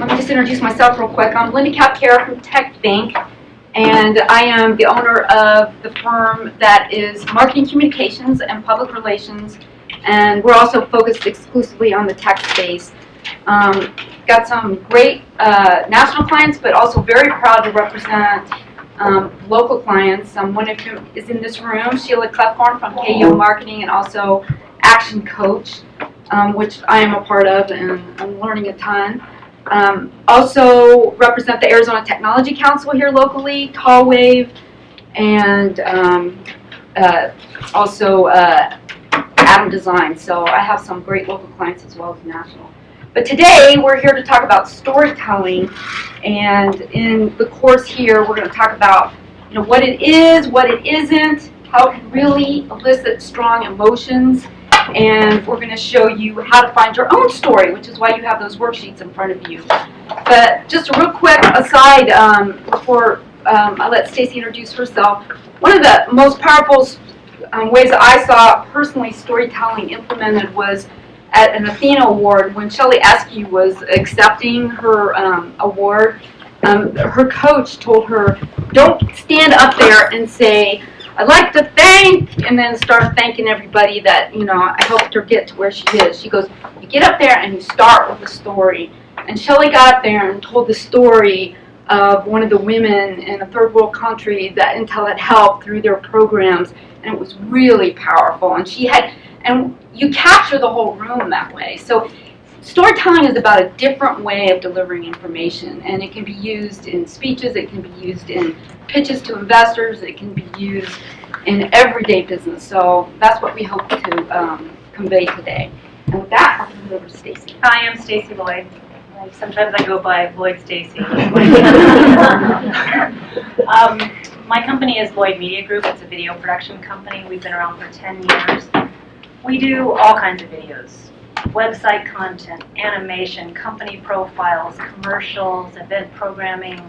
let me just introduce myself real quick. I'm Linda Capcara from Tech Bank, and I am the owner of the firm that is marketing communications and public relations, and we're also focused exclusively on the tech space. Got some great national clients, but also very proud to represent local clients. One of whom is in this room, Sheila Clefhorn from KO Marketing, and also Action Coach, which I am a part of, and I'm learning a ton. Also represent the Arizona Technology Council here locally, Tall Wave, and also Adam Design. So I have some great local clients as well as national. But today we're here to talk about storytelling, and in the course here we're going to talk about what it is, what it isn't, how it can really elicit strong emotions, and we're going to show you how to find your own story, which is why you have those worksheets in front of you. But just a real quick aside before I let Stacy introduce herself, one of the most powerful ways that I saw personally storytelling implemented was at an Athena Award when Shelley Eskew was accepting her award. Her coach told her, don't stand up there and say, I'd like to thank, and then start thanking everybody that, I helped her get to where she is. She goes, you get up there and you start with a story. And Shelley got up there and told the story of one of the women in a third world country that Intel had helped through their programs, and it was really powerful. And you capture the whole room that way. So storytelling is about a different way of delivering information, and it can be used in speeches, it can be used in pitches to investors, it can be used in everyday business. So that's what we hope to convey today. And with that, I'll turn it over to Stacy. Hi, I'm Stacy Lloyd. Sometimes I go by Lloyd Stacy. My company is Lloyd Media Group. It's a video production company. We've been around for 10 years. We do all kinds of videos. Website content, animation, company profiles, commercials, event programming,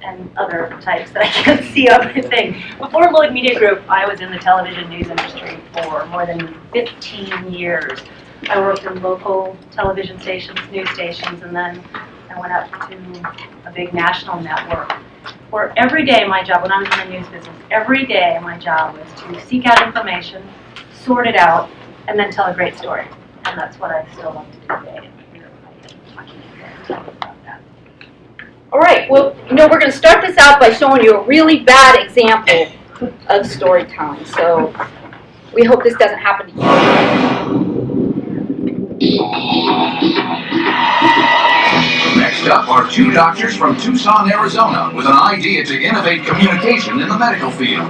and other types that I can't see everything. Before Lloyd Media Group, I was in the television news industry for more than 15 years. I worked in local television stations, news stations, and then I went up to a big national network. Where every day my job, when I was in the news business, every day my job was to seek out information, sort it out, and then tell a great story. And that's what I still love to do today. All right, well, we're going to start this out by showing you a really bad example of storytelling. So we hope this doesn't happen to you. Next up are two doctors from Tucson, Arizona, with an idea to innovate communication in the medical field.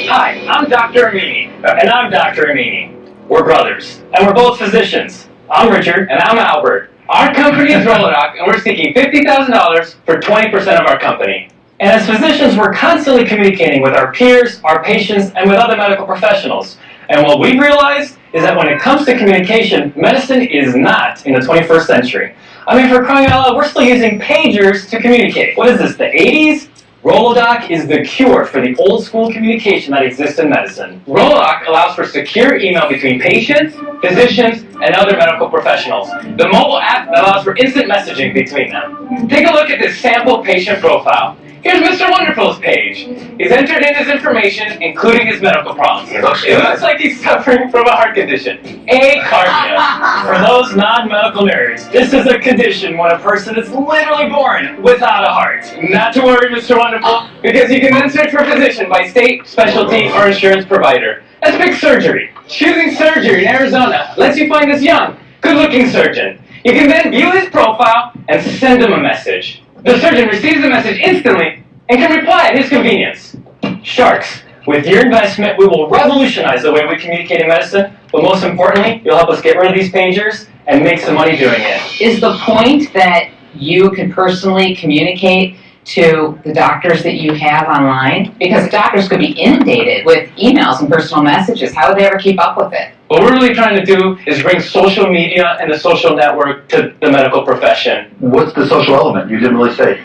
Hi, I'm Dr. Amini. And I'm Dr. Amini. We're brothers, and we're both physicians. I'm Richard, and I'm Albert. Our company is Rolodoc, and we're seeking $50,000 for 20% of our company. And as physicians, we're constantly communicating with our peers, our patients, and with other medical professionals. And what we've realized is that when it comes to communication, medicine is not in the 21st century. I mean, for crying out loud, we're still using pagers to communicate. What is this, the 80s? Rolodoc is the cure for the old school communication that exists in medicine. Rolodoc allows for secure email between patients, physicians, and other medical professionals. The mobile app allows for instant messaging between them. Take a look at this sample patient profile. Here's Mr. Wonderful's page. He's entered in his information, including his medical problems. It looks like he's suffering from a heart condition, acardia. For those non-medical nerds, this is a condition when a person is literally born without a heart. Not to worry, Mr. Wonderful, because you can then search for physician by state, specialty, or insurance provider. Let's pick surgery. Choosing surgery in Arizona lets you find this young, good-looking surgeon. You can then view his profile and send him a message. The surgeon receives the message instantly and can reply at his convenience. Sharks, with your investment, we will revolutionize the way we communicate in medicine, but most importantly, you'll help us get rid of these pagers and make some money doing it. Is the point that you can personally communicate to the doctors that you have online? Because doctors could be inundated with emails and personal messages. How would they ever keep up with it? What we're really trying to do is bring social media and the social network to the medical profession. What's the social element? You didn't really say.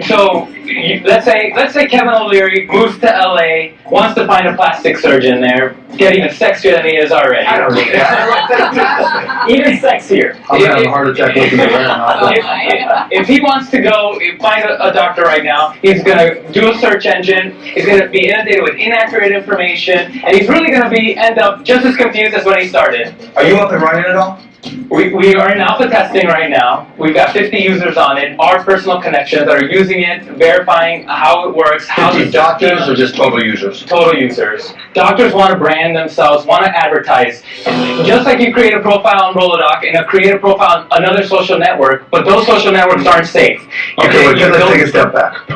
So let's say Kevin O'Leary moves to LA, wants to find a plastic surgeon there, get even sexier than he is already. I don't need that. Even sexier. I'm gonna have a heart attack looking at that. If he wants to go find a doctor right now, he's going to do a search engine, he's going to be inundated with inaccurate information, and he's really going to end up just as confused as when he started. Are you up and running at all? We are in alpha testing right now. We've got 50 users on it, our personal connections that are using it, verifying how it works, how 50 doctors or just total users? Total users. Doctors want to brand themselves, want to advertise. Just like you create a profile on Rolodoc and create a profile on another social network, but those social networks aren't safe. Okay, but let's take a step back.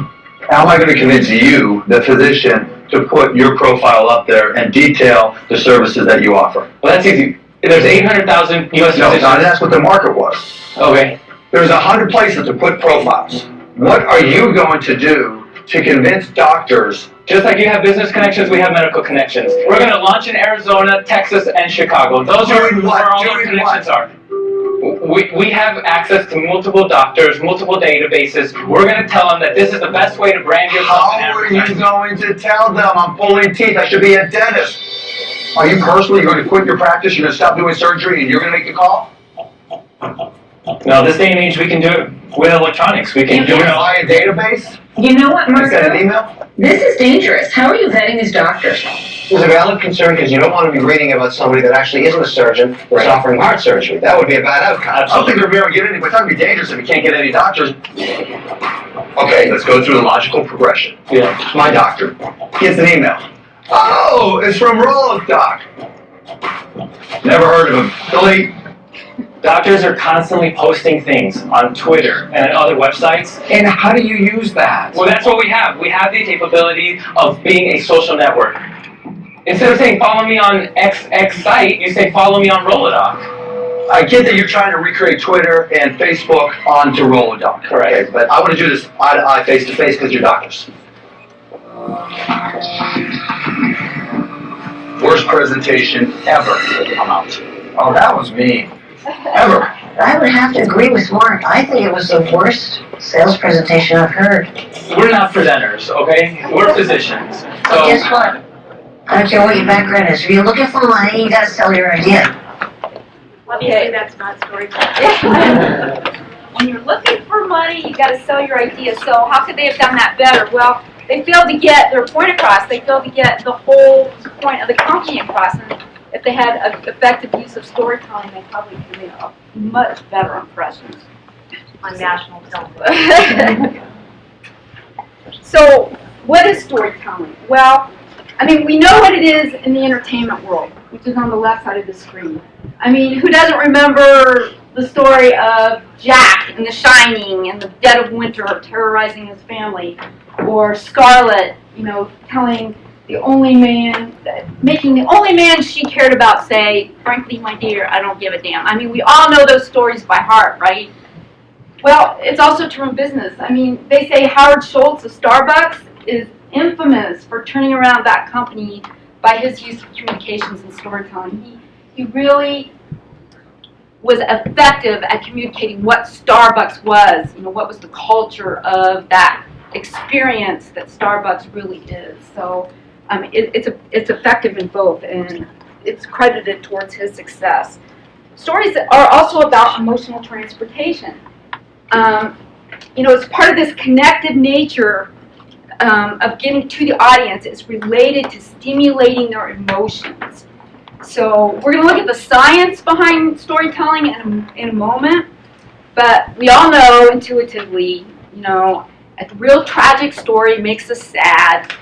How am I going to convince you, the physician, to put your profile up there and detail the services that you offer? Well, that's easy. There's 800,000 U.S. No, physicians. that's what the market was. Okay. There's 100 places to put profiles. What are you going to do to convince doctors? Just like you have business connections, we have medical connections. We're going to launch in Arizona, Texas, and Chicago. Those are where all those connections are. We have access to multiple doctors, multiple databases. We're going to tell them that this is the best way to brand yourself. How are you going to tell them I'm pulling teeth? I should be a dentist. Are you personally going to quit your practice? You're going to stop doing surgery and you're going to make the call? No, this day and age we can do it with electronics. We can You're going to buy a database? You know what, Send an Marco? email? This is dangerous. How are you vetting these doctors? There's a valid concern because you don't want to be reading about somebody that actually isn't a surgeon that's offering heart surgery. That would be a bad outcome. I don't think they're going to get any, but it's not going to be dangerous if you can't get any doctors. Okay, let's go through the logical progression. Yeah. My doctor gets an email. Oh, it's from Rolodoc. Never heard of him. Delete. Doctors are constantly posting things on Twitter and other websites. And how do you use that? Well, that's what we have. We have the capability of being a social network. Instead of saying follow me on XX site, you say follow me on Rolodoc. I get that you're trying to recreate Twitter and Facebook onto Rolodoc. Correct. Okay, but I want to do this eye to eye, face to face, because you're doctors. Worst presentation ever. I'm out. Oh, that was mean. Ever. I would have to agree with Mark. I think it was the worst sales presentation I've heard. We're not presenters, okay? We're physicians. But guess what? I don't care what your background is. If you're looking for money, you gotta sell your idea. Obviously, that's not storytelling. When you're looking for money, you got to sell your idea. So how could they have done that better? Well, they failed to get their point across. They failed to get the whole point of the company across. And if they had an effective use of storytelling, they probably could have made a much better impression On national television. So, what is storytelling? Well, I mean, we know what it is in the entertainment world, which is on the left side of the screen. I mean, who doesn't remember the story of Jack in The Shining in the dead of winter terrorizing his family? Or Scarlett, you know, telling the only man, making the only man she cared about say, frankly, my dear, I don't give a damn. I mean, we all know those stories by heart, right? Well, it's also true in business. I mean, they say Howard Schultz of Starbucks is infamous for turning around that company by his use of communications and storytelling. He really was effective at communicating what Starbucks was, you know, what was the culture of that experience that Starbucks really is. So it's effective in both, and it's credited towards his success. Stories are also about emotional transportation. You know, it's part of this connective nature of getting to the audience. It's related to stimulating their emotions. So we're going to look at the science behind storytelling in a moment, but we all know intuitively, you know, a real tragic story makes us sad.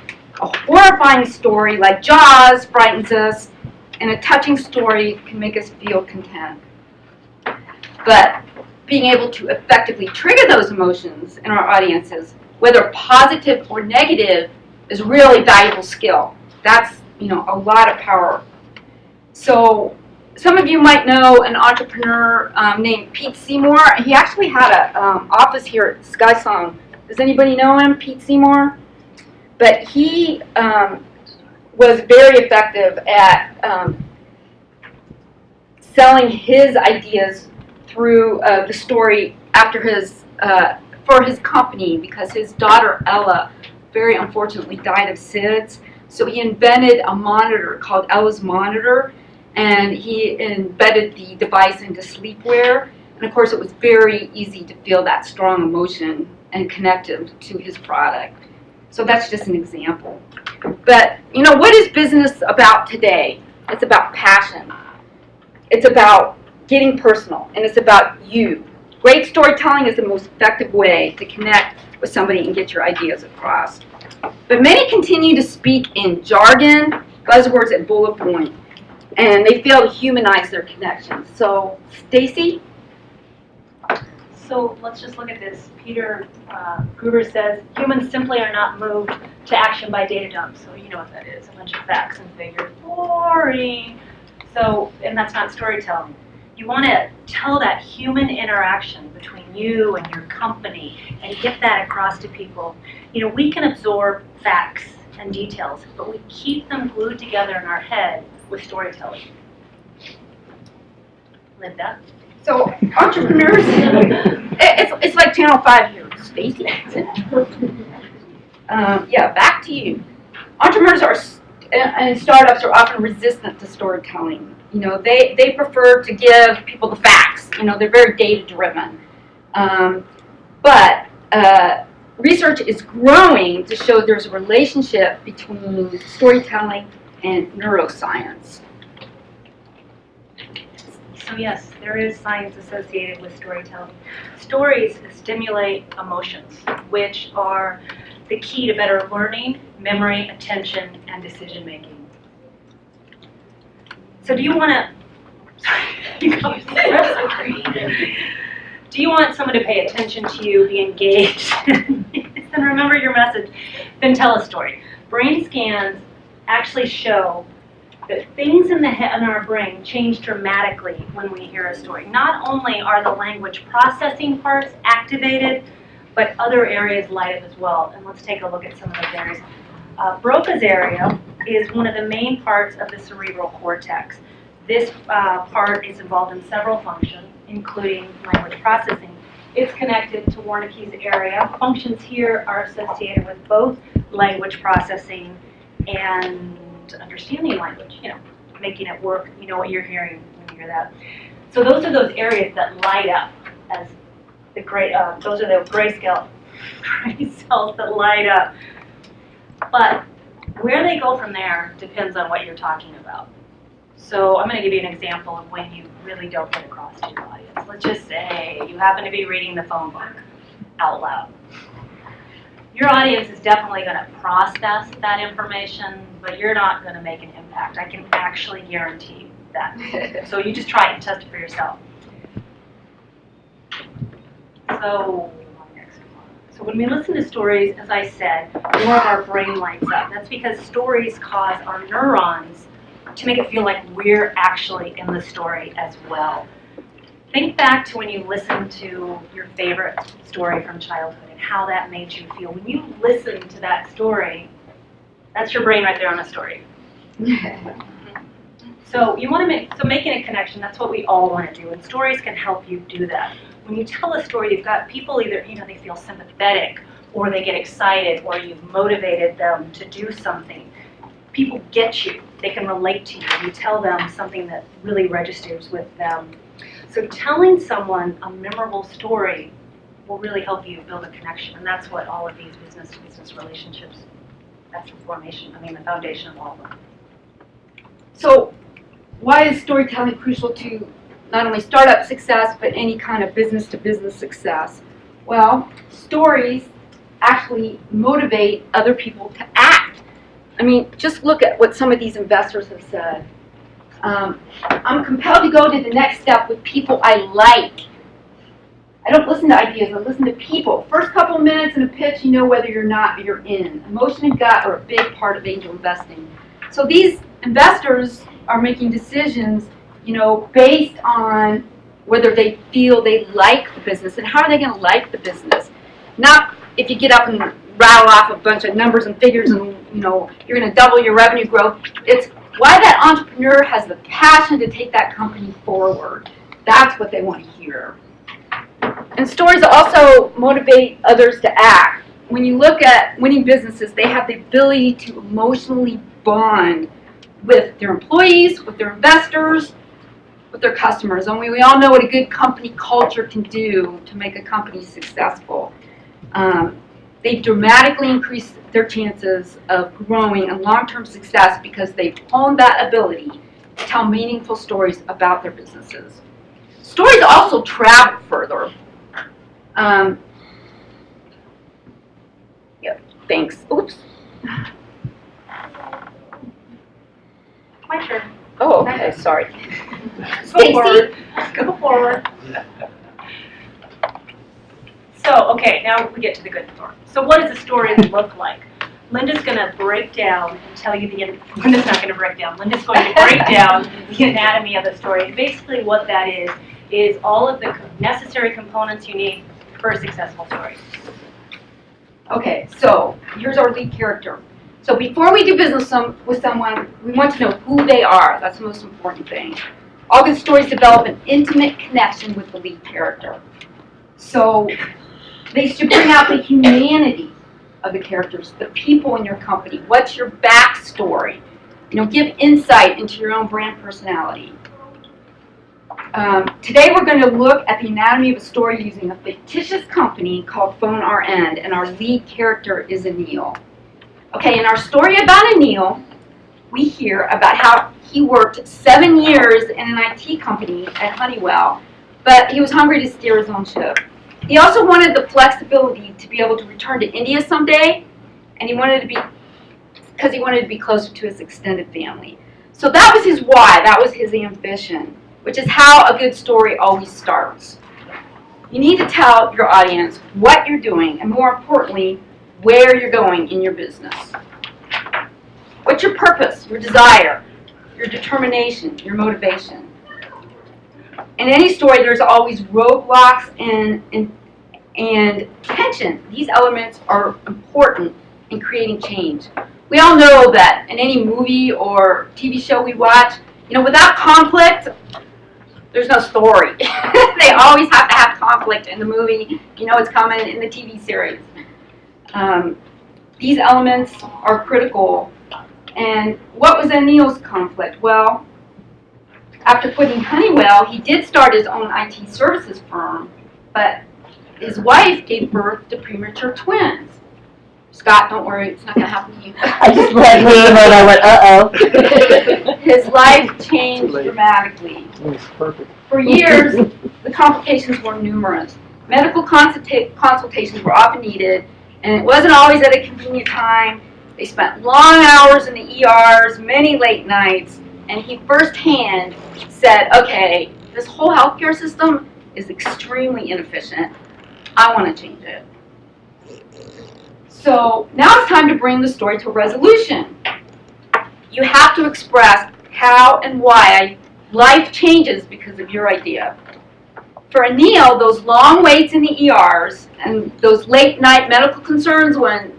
A horrifying story like Jaws frightens us, and a touching story can make us feel content. But being able to effectively trigger those emotions in our audiences, whether positive or negative, is really valuable skill. That's, you know, a lot of power. So some of you might know an entrepreneur named Pete Seymour. He actually had an office here at Skysong. Does anybody know him, Pete Seymour? But he was very effective at selling his ideas through the story after his for his company, because his daughter Ella very unfortunately died of SIDS. So he invented a monitor called Ella's Monitor, and he embedded the device into sleepwear. And of course, it was very easy to feel that strong emotion and connect it to his product. So that's just an example. But you know, what is business about today? It's about passion. It's about getting personal, and it's about you. Great storytelling is the most effective way to connect with somebody and get your ideas across. But many continue to speak in jargon, buzzwords, and bullet point, and they fail to humanize their connections. So, Stacy? So let's just look at this. Peter Gruber says, humans simply are not moved to action by data dumps. So you know what that is, a bunch of facts and figures. Boring. So, and that's not storytelling. You want to tell that human interaction between you and your company and get that across to people. You know, we can absorb facts and details, but we keep them glued together in our head with storytelling. Linda? So, entrepreneurs, it's like Channel 5 here, Stacy. Yeah, back to you. Entrepreneurs and startups are often resistant to storytelling. You know, they prefer to give people the facts. You know, they're very data-driven. But research is growing to show there's a relationship between storytelling and neuroscience. So yes, there is science associated with storytelling. Stories stimulate emotions, which are the key to better learning, memory, attention, and decision making. So do you want to, do you want someone to pay attention to you, be engaged, and remember your message? Then tell a story. Brain scans actually show that things in our brain change dramatically when we hear a story. Not only are the language processing parts activated, but other areas light up as well. And let's take a look at some of those areas. Broca's area is one of the main parts of the cerebral cortex. This part is involved in several functions, including language processing. It's connected to Wernicke's area. Functions here are associated with both language processing and understanding language, you know, making it work, you know what you're hearing when you hear that. So those are those areas that light up as the gray, those are the grayscale brain cells that light up. But where they go from there depends on what you're talking about. So I'm going to give you an example of when you really don't get across to your audience. Let's just say you happen to be reading the phone book out loud. Your audience is definitely going to process that information, but you're not going to make an impact. I can actually guarantee that. So you just try it and test it for yourself. So when we listen to stories, as I said, more of our brain lights up. That's because stories cause our neurons to make it feel like we're actually in the story as well. Think back to when you listened to your favorite story from childhood and how that made you feel. When you listen to that story, that's your brain right there on a story. So you want to making a connection, that's what we all want to do, and stories can help you do that. When you tell a story, you've got people either, you know, they feel sympathetic, or they get excited, or you've motivated them to do something. People get you. They can relate to you. You tell them something that really registers with them. So telling someone a memorable story will really help you build a connection, and that's what all of these business-to-business relationships, that's the foundation of all of them. So why is storytelling crucial to not only startup success, but any kind of business-to-business success? Well, stories actually motivate other people to act. I mean, just look at what some of these investors have said. I'm compelled to go to the next step with people I like. I don't listen to ideas, I listen to people. First couple of minutes in a pitch, you know whether you're in. Emotion and gut are a big part of angel investing. So these investors are making decisions, you know, based on whether they feel they like the business, and how are they going to like the business. Not if you get up and rattle off a bunch of numbers and figures and, you know, you're going to double your revenue growth. It's why that entrepreneur has the passion to take that company forward. That's what they want to hear. And stories also motivate others to act. When you look at winning businesses, they have the ability to emotionally bond with their employees, with their investors, with their customers. And we all know what a good company culture can do to make a company successful. They dramatically increase their chances of growing and long-term success because they've honed that ability to tell meaningful stories about their businesses. Stories also travel further. Yeah, thanks. Oops. My turn. Oh, okay, sorry. Go forward. Go forward. So, okay, now we get to the good story. So what does a story look like? Linda's going to break down and tell you Linda's not going to break down. Linda's going to break down the anatomy of the story. And basically what that is all of the necessary components you need for a successful story. Okay, so here's our lead character. So before we do business with someone, we want to know who they are. That's the most important thing. All good stories develop an intimate connection with the lead character. So they should bring out the humanity of the characters, the people in your company. What's your backstory? Give insight into your own brand personality. Today we're going to look at the anatomy of a story using a fictitious company called Phone RN, and our lead character is Anil. Okay, in our story about Anil, we hear about how he worked 7 years in an IT company at Honeywell, but he was hungry to steer his own ship. He also wanted the flexibility to be able to return to India someday, and he wanted to be closer to his extended family. So that was his why, that was his ambition, which is how a good story always starts. You need to tell your audience what you're doing, and more importantly, where you're going in your business. What's your purpose, your desire, your determination, your motivation? In any story, there's always roadblocks and tension. These elements are important in creating change. We all know that in any movie or TV show we watch, without conflict, there's no story. They always have to have conflict in the movie. It's coming in the TV series. These elements are critical. And what was Anil's conflict? Well, after quitting Honeywell, he did start his own IT services firm, but his wife gave birth to premature twins. Scott, don't worry, it's not going to happen to you. I just read me and I went, uh-oh. His life changed dramatically. For years, the complications were numerous. Medical consultations were often needed, and it wasn't always at a convenient time. They spent long hours in the ERs, many late nights, and he firsthand said, okay, this whole healthcare system is extremely inefficient. I want to change it. So now it's time to bring the story to a resolution. You have to express how and why life changes because of your idea. For Anil, those long waits in the ERs and those late night medical concerns when,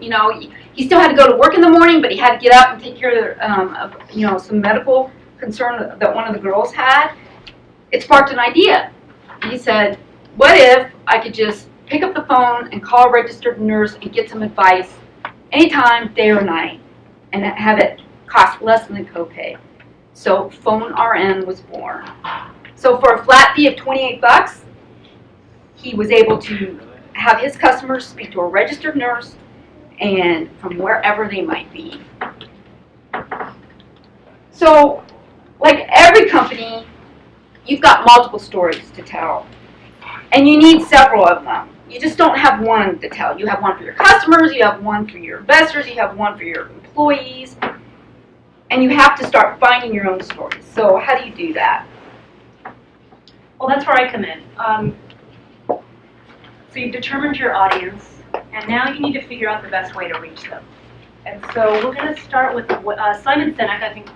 he still had to go to work in the morning, but he had to get up and take care of some medical concern that one of the girls had, it sparked an idea. He said, what if I could just pick up the phone and call a registered nurse and get some advice anytime, day or night, and have it cost less than a copay? So Phone RN was born. So for a flat fee of $28, he was able to have his customers speak to a registered nurse and from wherever they might be. So, like every company, you've got multiple stories to tell. And you need several of them. You just don't have one to tell. You have one for your customers, you have one for your investors, you have one for your employees, and you have to start finding your own stories. So how do you do that? Well, that's where I come in. So you've determined your audience, and now you need to figure out the best way to reach them. And so we're going to start with Simon Sinek.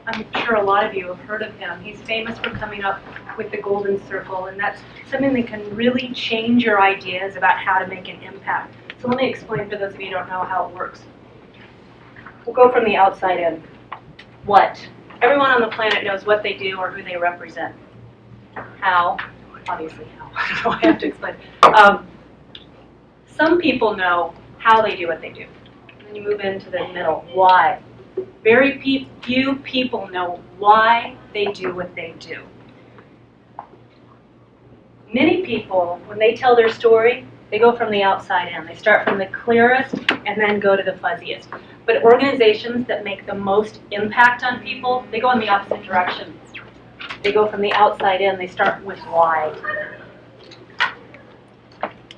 I'm sure a lot of you have heard of him. He's famous for coming up with the golden circle, and that's something that can really change your ideas about how to make an impact. So let me explain for those of you who don't know how it works. We'll go from the outside in. What? Everyone on the planet knows what they do or who they represent. How? Obviously how. I don't know why I have to explain. Some people know how they do what they do. And then you move into the middle. Why? Very few people know why they do what they do. Many people, when they tell their story, they go from the outside in. They start from the clearest and then go to the fuzziest. But organizations that make the most impact on people, they go in the opposite direction. They go from the outside in. They start with why.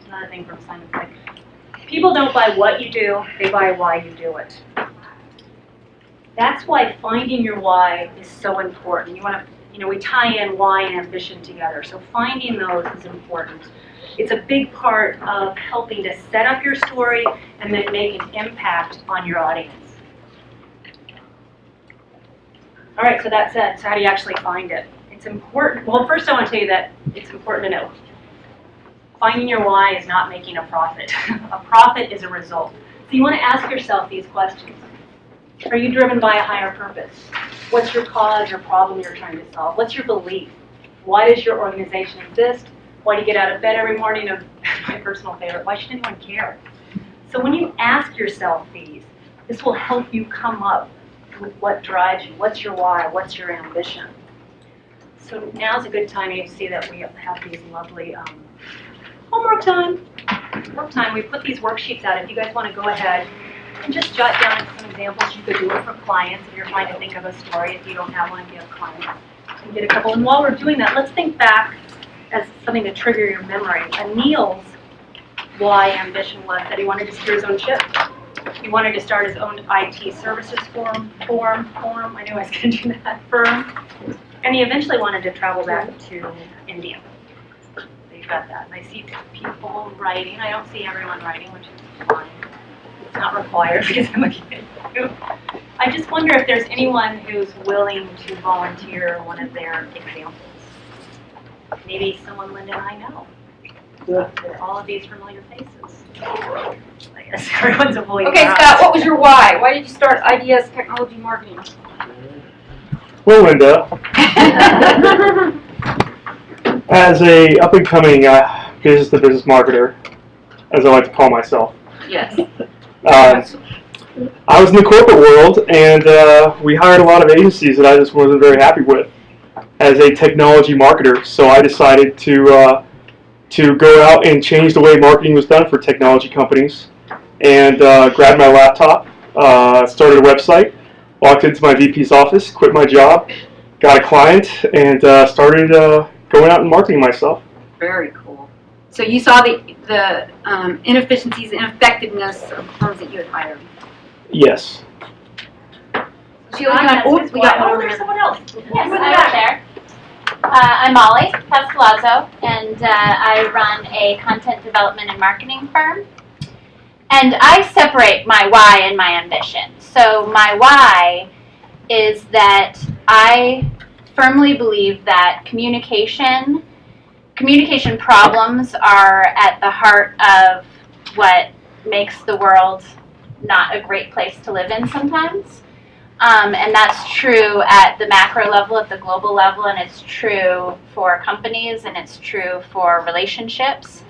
Another thing from Simon Sinek. People don't buy what you do, they buy why you do it. That's why finding your why is so important. We tie in why and ambition together. So finding those is important. It's a big part of helping to set up your story and then make an impact on your audience. All right, so that said, so how do you actually find it? It's important. Well, first I want to tell you that it's important to know. Finding your why is not making a profit. A profit is a result. So you want to ask yourself these questions. Are you driven by a higher purpose? What's your cause or problem you're trying to solve? What's your belief? Why does your organization exist? Why do you get out of bed every morning? My personal favorite, why should anyone care? So when you ask yourself these, this will help you come up with what drives you. What's your why? What's your ambition? So now's a good time. You see that we have these lovely homework time. Work time. We put these worksheets out. If you guys want to go ahead and just jot down some examples, you could do it for clients if you're trying to think of a story. If you don't have one, if you have clients, you can get a couple. And while we're doing that, let's think back as something to trigger your memory. Anil's why ambition was that he wanted to steer his own ship. He wanted to start his own IT services firm. I knew I was going to do that, firm. And he eventually wanted to travel back to India. So you got that. And I see people writing. I don't see everyone writing, which is fine. It's not required because I'm looking at you. I just wonder if there's anyone who's willing to volunteer one of their examples. Maybe someone Linda and I know. All of these familiar faces. I guess everyone's avoiding. Okay, Scott, what was your why? Why did you start IDS Technology Marketing? Well, Linda, as a up-and-coming business-to-business marketer, as I like to call myself, Yes. I was in the corporate world, and we hired a lot of agencies that I just wasn't very happy with as a technology marketer. So I decided to go out and change the way marketing was done for technology companies, and grabbed my laptop, started a website, walked into my VP's office, quit my job, got a client, and started going out and marketing myself. Very cool. So you saw the inefficiencies and ineffectiveness of the firms that you had hired. Yes. Sheila, we got one over there's there. someone else. Yes, I was there. I'm Molly Pascalazzo, and I run a content development and marketing firm. And I separate my why and my ambition. So my why is that I firmly believe that communication problems are at the heart of what makes the world not a great place to live in sometimes. And that's true at the macro level, at the global level, and it's true for companies, and it's true for relationships.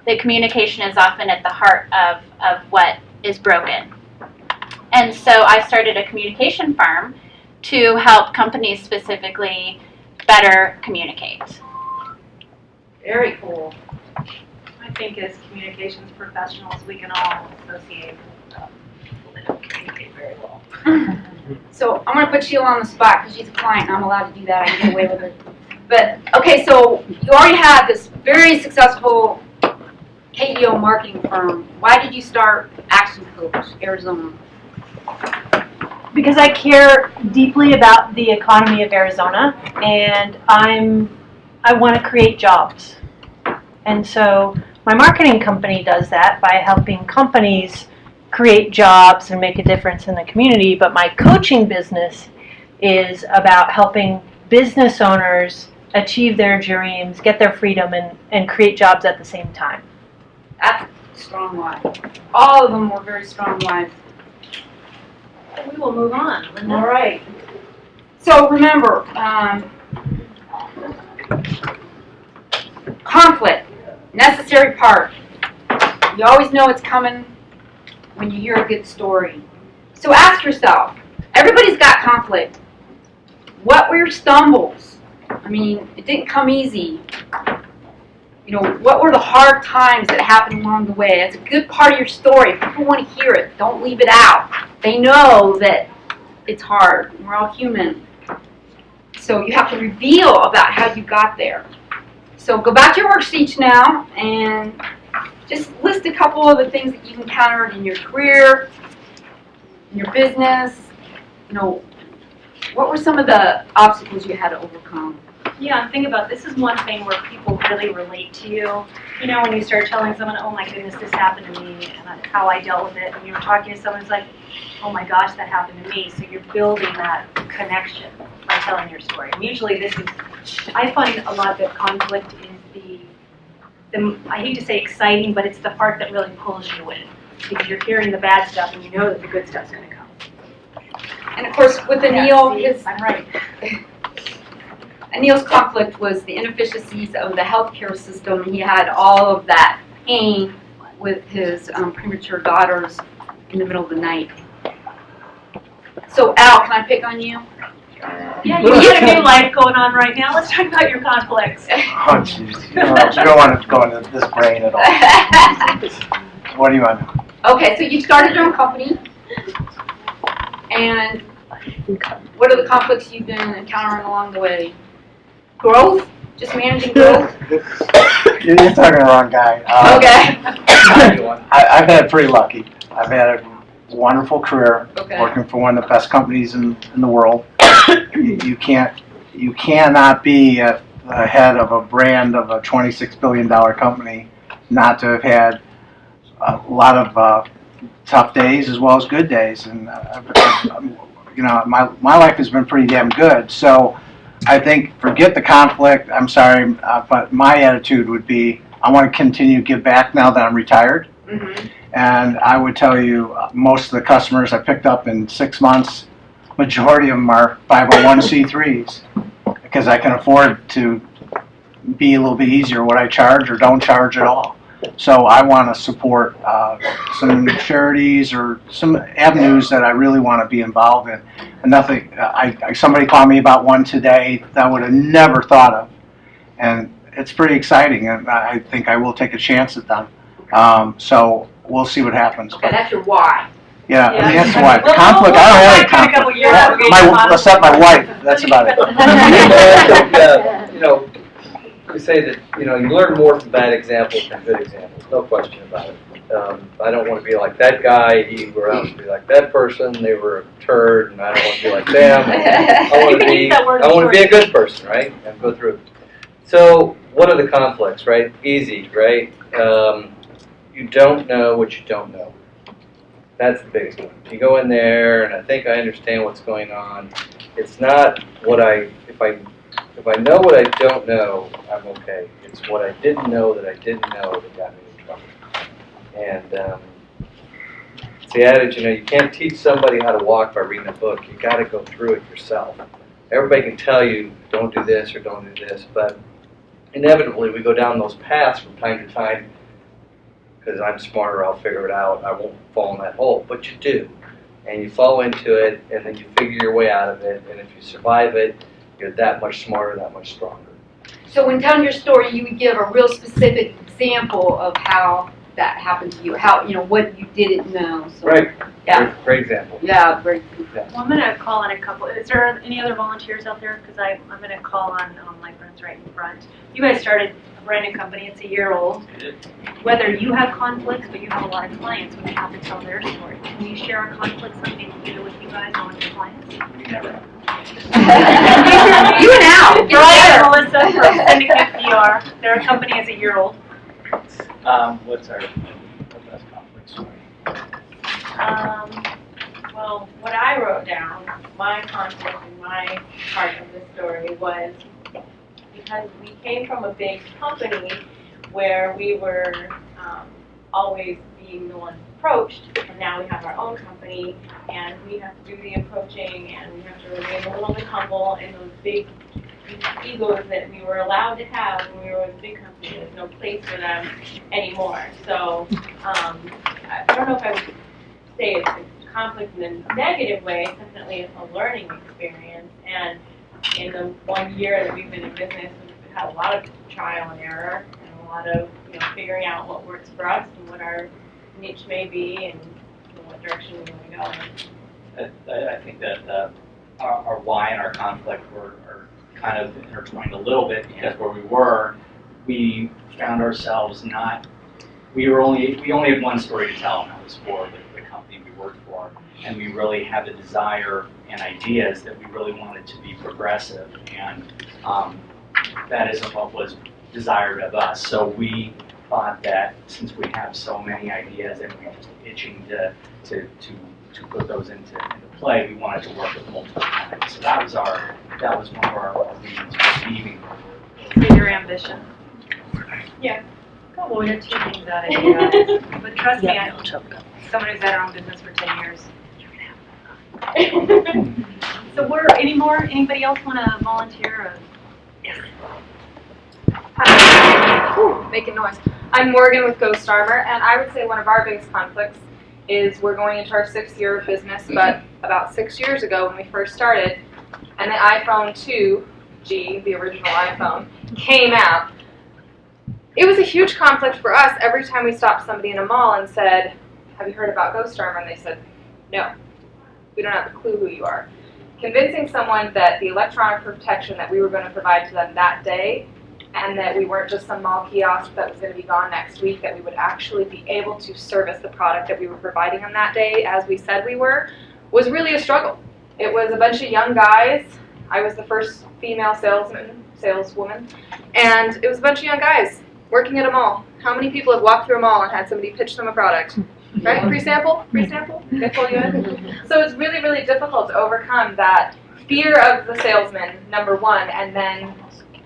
That communication is often at the heart of what is broken. And so I started a communication firm to help companies specifically better communicate. Very cool. I think as communications professionals, we can all associate with people that don't communicate very well. So I'm going to put Sheila on the spot because she's a client and I'm allowed to do that. I can get away with it. But, okay, so you already had this very successful KEO marketing firm. Why did you start Action Coach Arizona? Because I care deeply about the economy of Arizona, and I want to create jobs. And so my marketing company does that by helping companies create jobs and make a difference in the community, but my coaching business is about helping business owners achieve their dreams, get their freedom, and create jobs at the same time. That's a strong why. All of them were very strong whys. We will move on. Linda. All right. So remember, conflict, necessary part. You always know it's coming when you hear a good story. So ask yourself, everybody's got conflict. What were your stumbles? I mean, it didn't come easy. You know, what were the hard times that happened along the way? That's a good part of your story. People want to hear it. Don't leave it out. They know that it's hard. We're all human. So you have to reveal about how you got there. So go back to your worksheets now and just list a couple of the things that you've encountered in your career, in your business. You know, what were some of the obstacles you had to overcome? Yeah, and think about this is one thing where people really relate to you. You know, when you start telling someone, oh my goodness, this happened to me, and how I dealt with it, and you were talking to someone who's like, oh my gosh, that happened to me. So you're building that connection by telling your story. And usually this is, I find a lot that conflict is the, I hate to say exciting, but it's the part that really pulls you in. Because you're hearing the bad stuff and you know that the good stuff's going to come. And of course, with Anil, I'm right. Anil's conflict was the inefficiencies of the healthcare system. He had all of that pain with his premature daughters in the middle of the night. So Al, can I pick on you? Yeah, you have a new life going on right now. Let's talk about your conflicts. Oh, jeez. You don't want to go into this brain at all. What do you want to know? Okay, so you started your own company. And what are the conflicts you've been encountering along the way? Growth? Just managing growth? You're talking to the wrong guy. Okay. I've had pretty lucky. I've had a wonderful career working for one of the best companies in the world. You cannot be at the head of a brand of a $26 billion company not to have had a lot of tough days as well as good days, and you know, my life has been pretty damn good. So I think forget the conflict. I'm sorry, but my attitude would be I want to continue to give back now that I'm retired. Mm-hmm. And I would tell you, most of the customers I picked up in 6 months, majority of them are 501c3s because I can afford to be a little bit easier what I charge or don't charge at all. So I want to support some charities or some avenues that I really want to be involved in. And nothing. Somebody called me about one today that I would have never thought of, and it's pretty exciting. And I think I will take a chance at them. So we'll see what happens. Okay, that's your why. Yeah, I mean, that's why. Conflict. I don't have any conflict. Except my wife. That's about it. You know, we say that, you know, you learn more from bad examples than good examples. No question about it. I don't want to be like that guy. He were out to be like that person. They were a turd, and I don't want to be like them. I want to be a good person, right? And go through. So, what are the conflicts, right? Easy, right? You don't know what you don't know. That's the biggest one. You go in there, and I think I understand what's going on. It's not what if I know what I don't know, I'm okay. It's what I didn't know that got me in trouble. And it's the adage, you know, you can't teach somebody how to walk by reading a book. You got to go through it yourself. Everybody can tell you, don't do this or don't do this, but inevitably we go down those paths from time to time because I'm smarter, I'll figure it out, I won't fall in that hole, but you do. And you fall into it, and then you figure your way out of it, and if you survive it, you're that much smarter, that much stronger. So when telling your story, you would give a real specific example of how that happened to you, how, you know, what you didn't know. So, right. Yeah. Great example. Yeah, great example. Well, I'm going to call on a couple. Is there any other volunteers out there? Because I'm going to call on my friends right in front. You guys started a brand new company. It's a year old. Whether you have conflicts, but you have a lot of clients when they have to tell their story. Can you share a conflict, something together with you guys on your clients? Never. You and Al. Brian and Melissa from Syndicate PR. Their company is a year old. What's our best conflict story? Well, what I wrote down, my conflict and my part of the story was because we came from a big company where we were always being the ones approached, and now we have our own company, and we have to do the approaching, and we have to remain a little bit humble, and those big egos that we were allowed to have when we were with a big company, there's no place for them anymore. So I don't know if I would say it's a conflict in a negative way. It's definitely a learning experience, and in the 1 year that we've been in business, we've had a lot of trial and error, and a lot of figuring out what works for us and what our niche may be, and what direction we want to go. I think that our why and our conflict are kind of intertwined a little bit, because where we found ourselves we only had one story to tell, and that was for the company we worked for, and we really had the desire and ideas that we really wanted to be progressive, and that isn't what was desired of us. So we thought that since we have so many ideas and we're just itching to put those into play, we wanted to work with multiple clients. So that was one of our reasons for leaving. For your ambition. Yeah. Well, we had two things out of you guys. But trust me, I'm someone who's had our own business for 10 years. So anybody else want to volunteer? Yes. Hi. Making noise. I'm Morgan with Ghost Armor, and I would say one of our biggest conflicts is we're going into our 6th year of business, but about 6 years ago when we first started, and the iPhone 2G, the original iPhone, came out. It was a huge conflict for us every time we stopped somebody in a mall and said, "Have you heard about Ghost Armor?" And they said, "No, we don't have a clue who you are." Convincing someone that the electronic protection that we were going to provide to them that day, and that we weren't just some mall kiosk that was going to be gone next week, that we would actually be able to service the product that we were providing them that day as we said we were, was really a struggle. It was a bunch of young guys. I was the first female saleswoman, and it was a bunch of young guys working at a mall. How many people have walked through a mall and had somebody pitch them a product? Right? Pre-sample? Pre-sample? They pull you in? So it's really, really difficult to overcome that fear of the salesman, number one, and then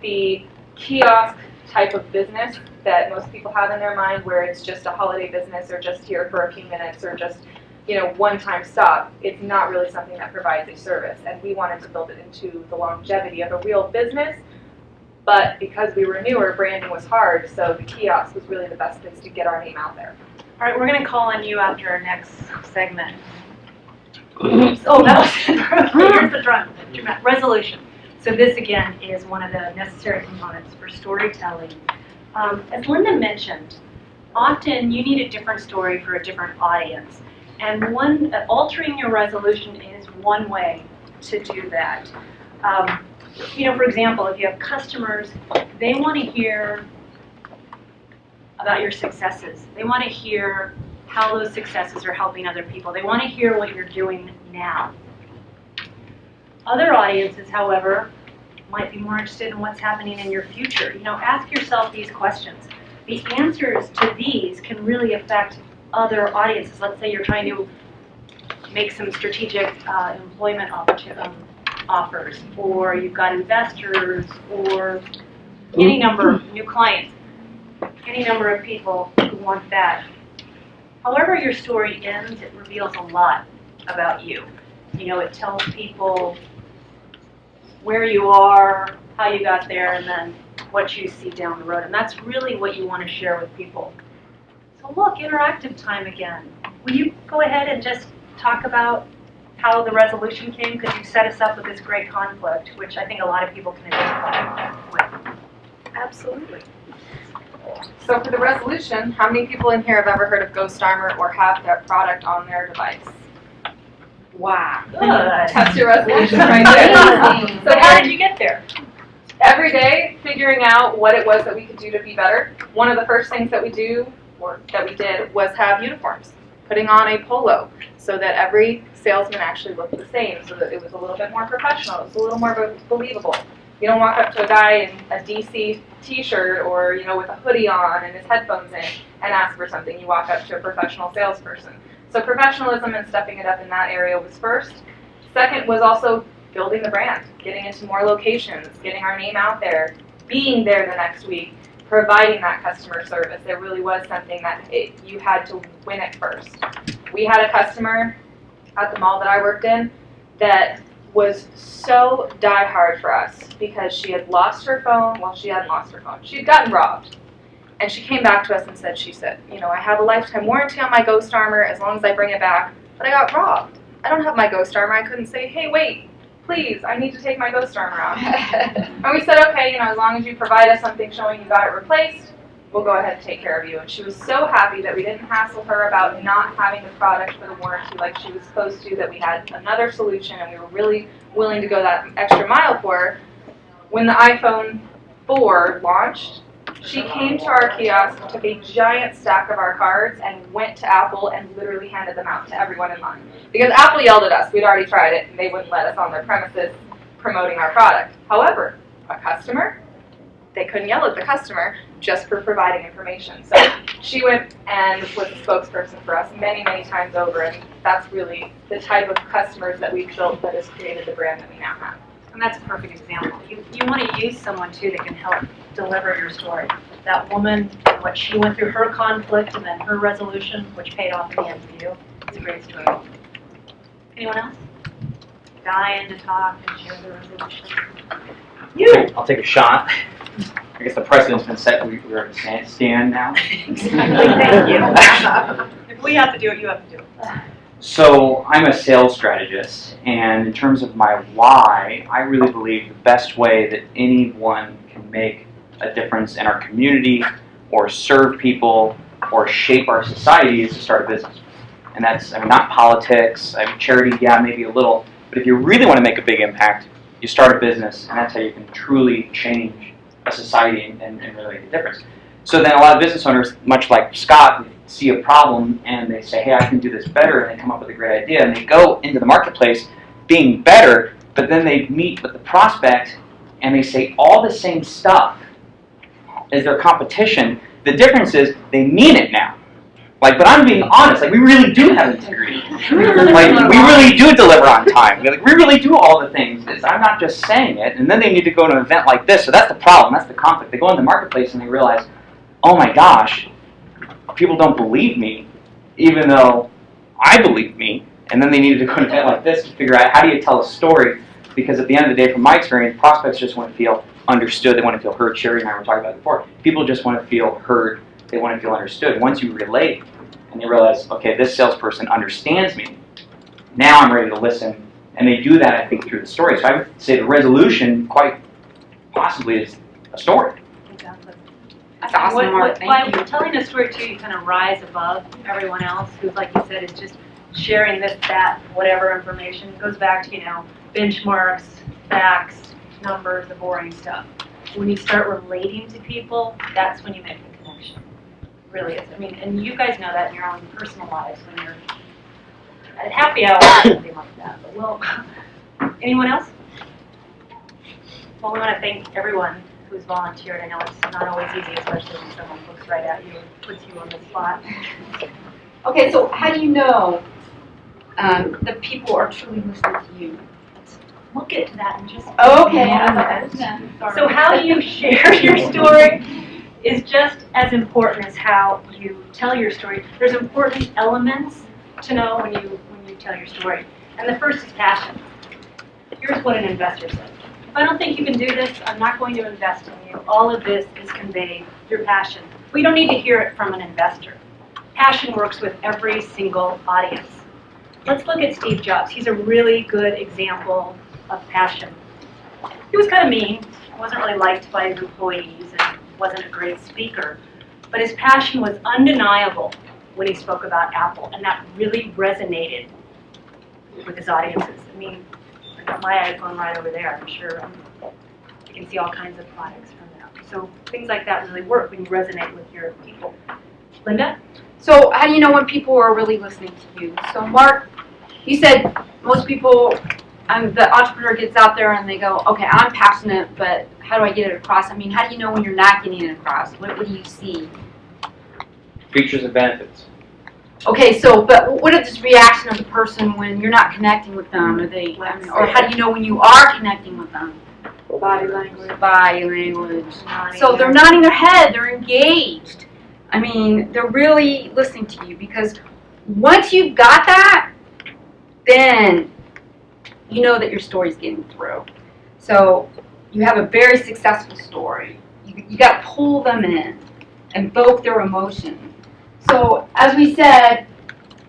the kiosk type of business that most people have in their mind, where it's just a holiday business or just here for a few minutes or just one-time stop. It's not really something that provides a service, and we wanted to build it into the longevity of a real business. But because we were newer, branding was hard, so the kiosk was really the best place to get our name out there. All right, we're going to call on you after our next segment. Oh, that was here's the drum. Resolution. So this, again, is one of the necessary components for storytelling. As Linda mentioned, often you need a different story for a different audience. And altering your resolution is one way to do that. For example, if you have customers, they want to hear about your successes. They want to hear how those successes are helping other people. They want to hear what you're doing now. Other audiences, however, might be more interested in what's happening in your future. Ask yourself these questions. The answers to these can really affect other audiences. Let's say you're trying to make some strategic employment offers, or you've got investors, or any number of new clients, any number of people who want that. However your story ends, it reveals a lot about you. It tells people where you are, how you got there, and then what you see down the road. And that's really what you want to share with people. So look, interactive time again. Will you go ahead and just talk about how the resolution came? Because you set us up with this great conflict, which I think a lot of people can identify with. Absolutely. So for the resolution, how many people in here have ever heard of Ghost Armor or have their product on their device? Wow. Good. That's your resolution right there. So how did you get there? Every day, figuring out what it was that we could do to be better. One of the first things that we did was have uniforms. Putting on a polo so that every salesman actually looked the same, so that it was a little bit more professional, it was a little more believable. You don't walk up to a guy in a DC t-shirt or with a hoodie on and his headphones in and ask for something. You walk up to a professional salesperson. So professionalism and stepping it up in that area was first. Second was also building the brand, getting into more locations, getting our name out there, being there the next week, providing that customer service. It really was something that you had to win it first. We had a customer at the mall that I worked in that was so diehard for us because she had lost her phone. Well, she hadn't lost her phone. She had gotten robbed. And she came back to us and said, you know, I have a lifetime warranty on my Ghost Armor as long as I bring it back, but I got robbed. I don't have my Ghost Armor. I couldn't say, hey, wait, please, I need to take my Ghost Armor out. And we said, okay, you know, as long as you provide us something showing you got it replaced, we'll go ahead and take care of you. And she was so happy that we didn't hassle her about not having the product for the warranty like she was supposed to, that we had another solution and we were really willing to go that extra mile for her. When the iPhone 4 launched, she came to our kiosk, took a giant stack of our cards, and went to Apple and literally handed them out to everyone in line. Because Apple yelled at us. We'd already tried it, and they wouldn't let us on their premises promoting our product. However, a customer, they couldn't yell at the customer just for providing information. So she went and was a spokesperson for us many, many times over, and that's really the type of customers that we've built that has created the brand that we now have. And that's a perfect example. You want to use someone, too, that can help deliver your story. That woman, what she went through, her conflict, and then her resolution, which paid off in the end for you. It's a great story. Anyone else? Dying to talk and share the resolution. You! I'll take a shot. I guess the precedent's been set. We're at a stand now. Thank you. If we have to do it, you have to do it. So I'm a sales strategist, and in terms of my why, I really believe the best way that anyone can make a difference in our community or serve people or shape our society is to start a business. And that's, I mean, not politics, I mean, charity, yeah, maybe a little, but if you really want to make a big impact, you start a business, and that's how you can truly change a society and really make a difference. So then a lot of business owners, much like Scott, see a problem and they say, hey, I can do this better, and they come up with a great idea, and they go into the marketplace being better, but then they meet with the prospect and they say all the same stuff as their competition. The difference is they mean it now. Like, but I'm being honest, like, we really do have integrity. Like, we really do deliver on time. Like, we really do all the things. I'm not just saying it, and then they need to go to an event like this, so that's the problem, that's the conflict. They go in the marketplace and they realize, oh my gosh, people don't believe me, even though I believe me, and then they needed to go to an event like this to figure out how do you tell a story, because at the end of the day, from my experience, prospects just want to feel understood, they want to feel heard. Sherry and I were talking about it before. People just want to feel heard, they want to feel understood. Once you relate, and you realize, okay, this salesperson understands me, now I'm ready to listen, and they do that, I think, through the story. So I would say the resolution, quite possibly, is a story. Exactly. That's awesome, Mark. Thank you. By telling a story, too, you kind of rise above everyone else who, like you said, is just sharing this, that, whatever information. It goes back to, you know, benchmarks, facts, numbers, the boring stuff. When you start relating to people, that's when you make the connection. It really is. I mean, and you guys know that in your own personal lives when you're at happy hour or something like that. But well, anyone else? Well, we want to thank everyone who's volunteered. I know it's not always easy, especially when someone looks right at you and puts you on the spot. Okay, so how do you know that people are truly listening to you? We'll get to that in just Okay. So how you share your story is just as important as how you tell your story. There's important elements to know when you tell your story. And the first is passion. Here's what an investor says. If I don't think you can do this, I'm not going to invest in you. All of this is conveyed through passion. We don't need to hear it from an investor. Passion works with every single audience. Let's look at Steve Jobs. He's a really good example of passion. He was kind of mean, wasn't really liked by his employees, and wasn't a great speaker. But his passion was undeniable when he spoke about Apple, and that really resonated with his audiences. I mean, I got my iPhone right over there. I'm sure you can see all kinds of products from that. So things like that really work when you resonate with your people. Linda? So how do you know when people are really listening to you? So Mark, you said most people, the entrepreneur gets out there and they go, okay, I'm passionate, but how do I get it across? I mean, how do you know when you're not getting it across? What do you see? Features and benefits. Okay, so, but what is the reaction of the person when you're not connecting with them? Are they, or how do you know when you are connecting with them? Body language. Body language. So they're nodding their head, they're engaged. I mean, they're really listening to you, because once you've got that, then you know that your story's getting through. So you have a very successful story. You got to pull them in, invoke their emotion. So as we said,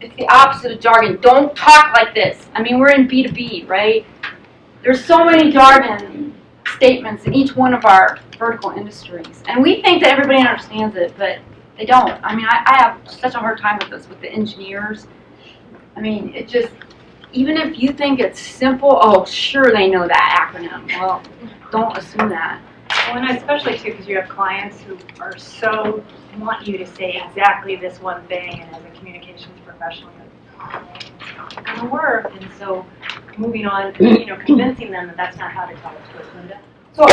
it's the opposite of jargon. Don't talk like this. I mean, we're in B2B, right? There's so many jargon statements in each one of our vertical industries. And we think that everybody understands it, but they don't. I mean, I have such a hard time with this, with the engineers. I mean, it just, even if you think it's simple, oh, sure they know that acronym. Well, don't assume that. Well, and especially too, because you have clients who are so, want you to say exactly this one thing, and as a communications professional, it's not going to work. And so moving on, convincing them that that's not how to tell a story. Linda? So,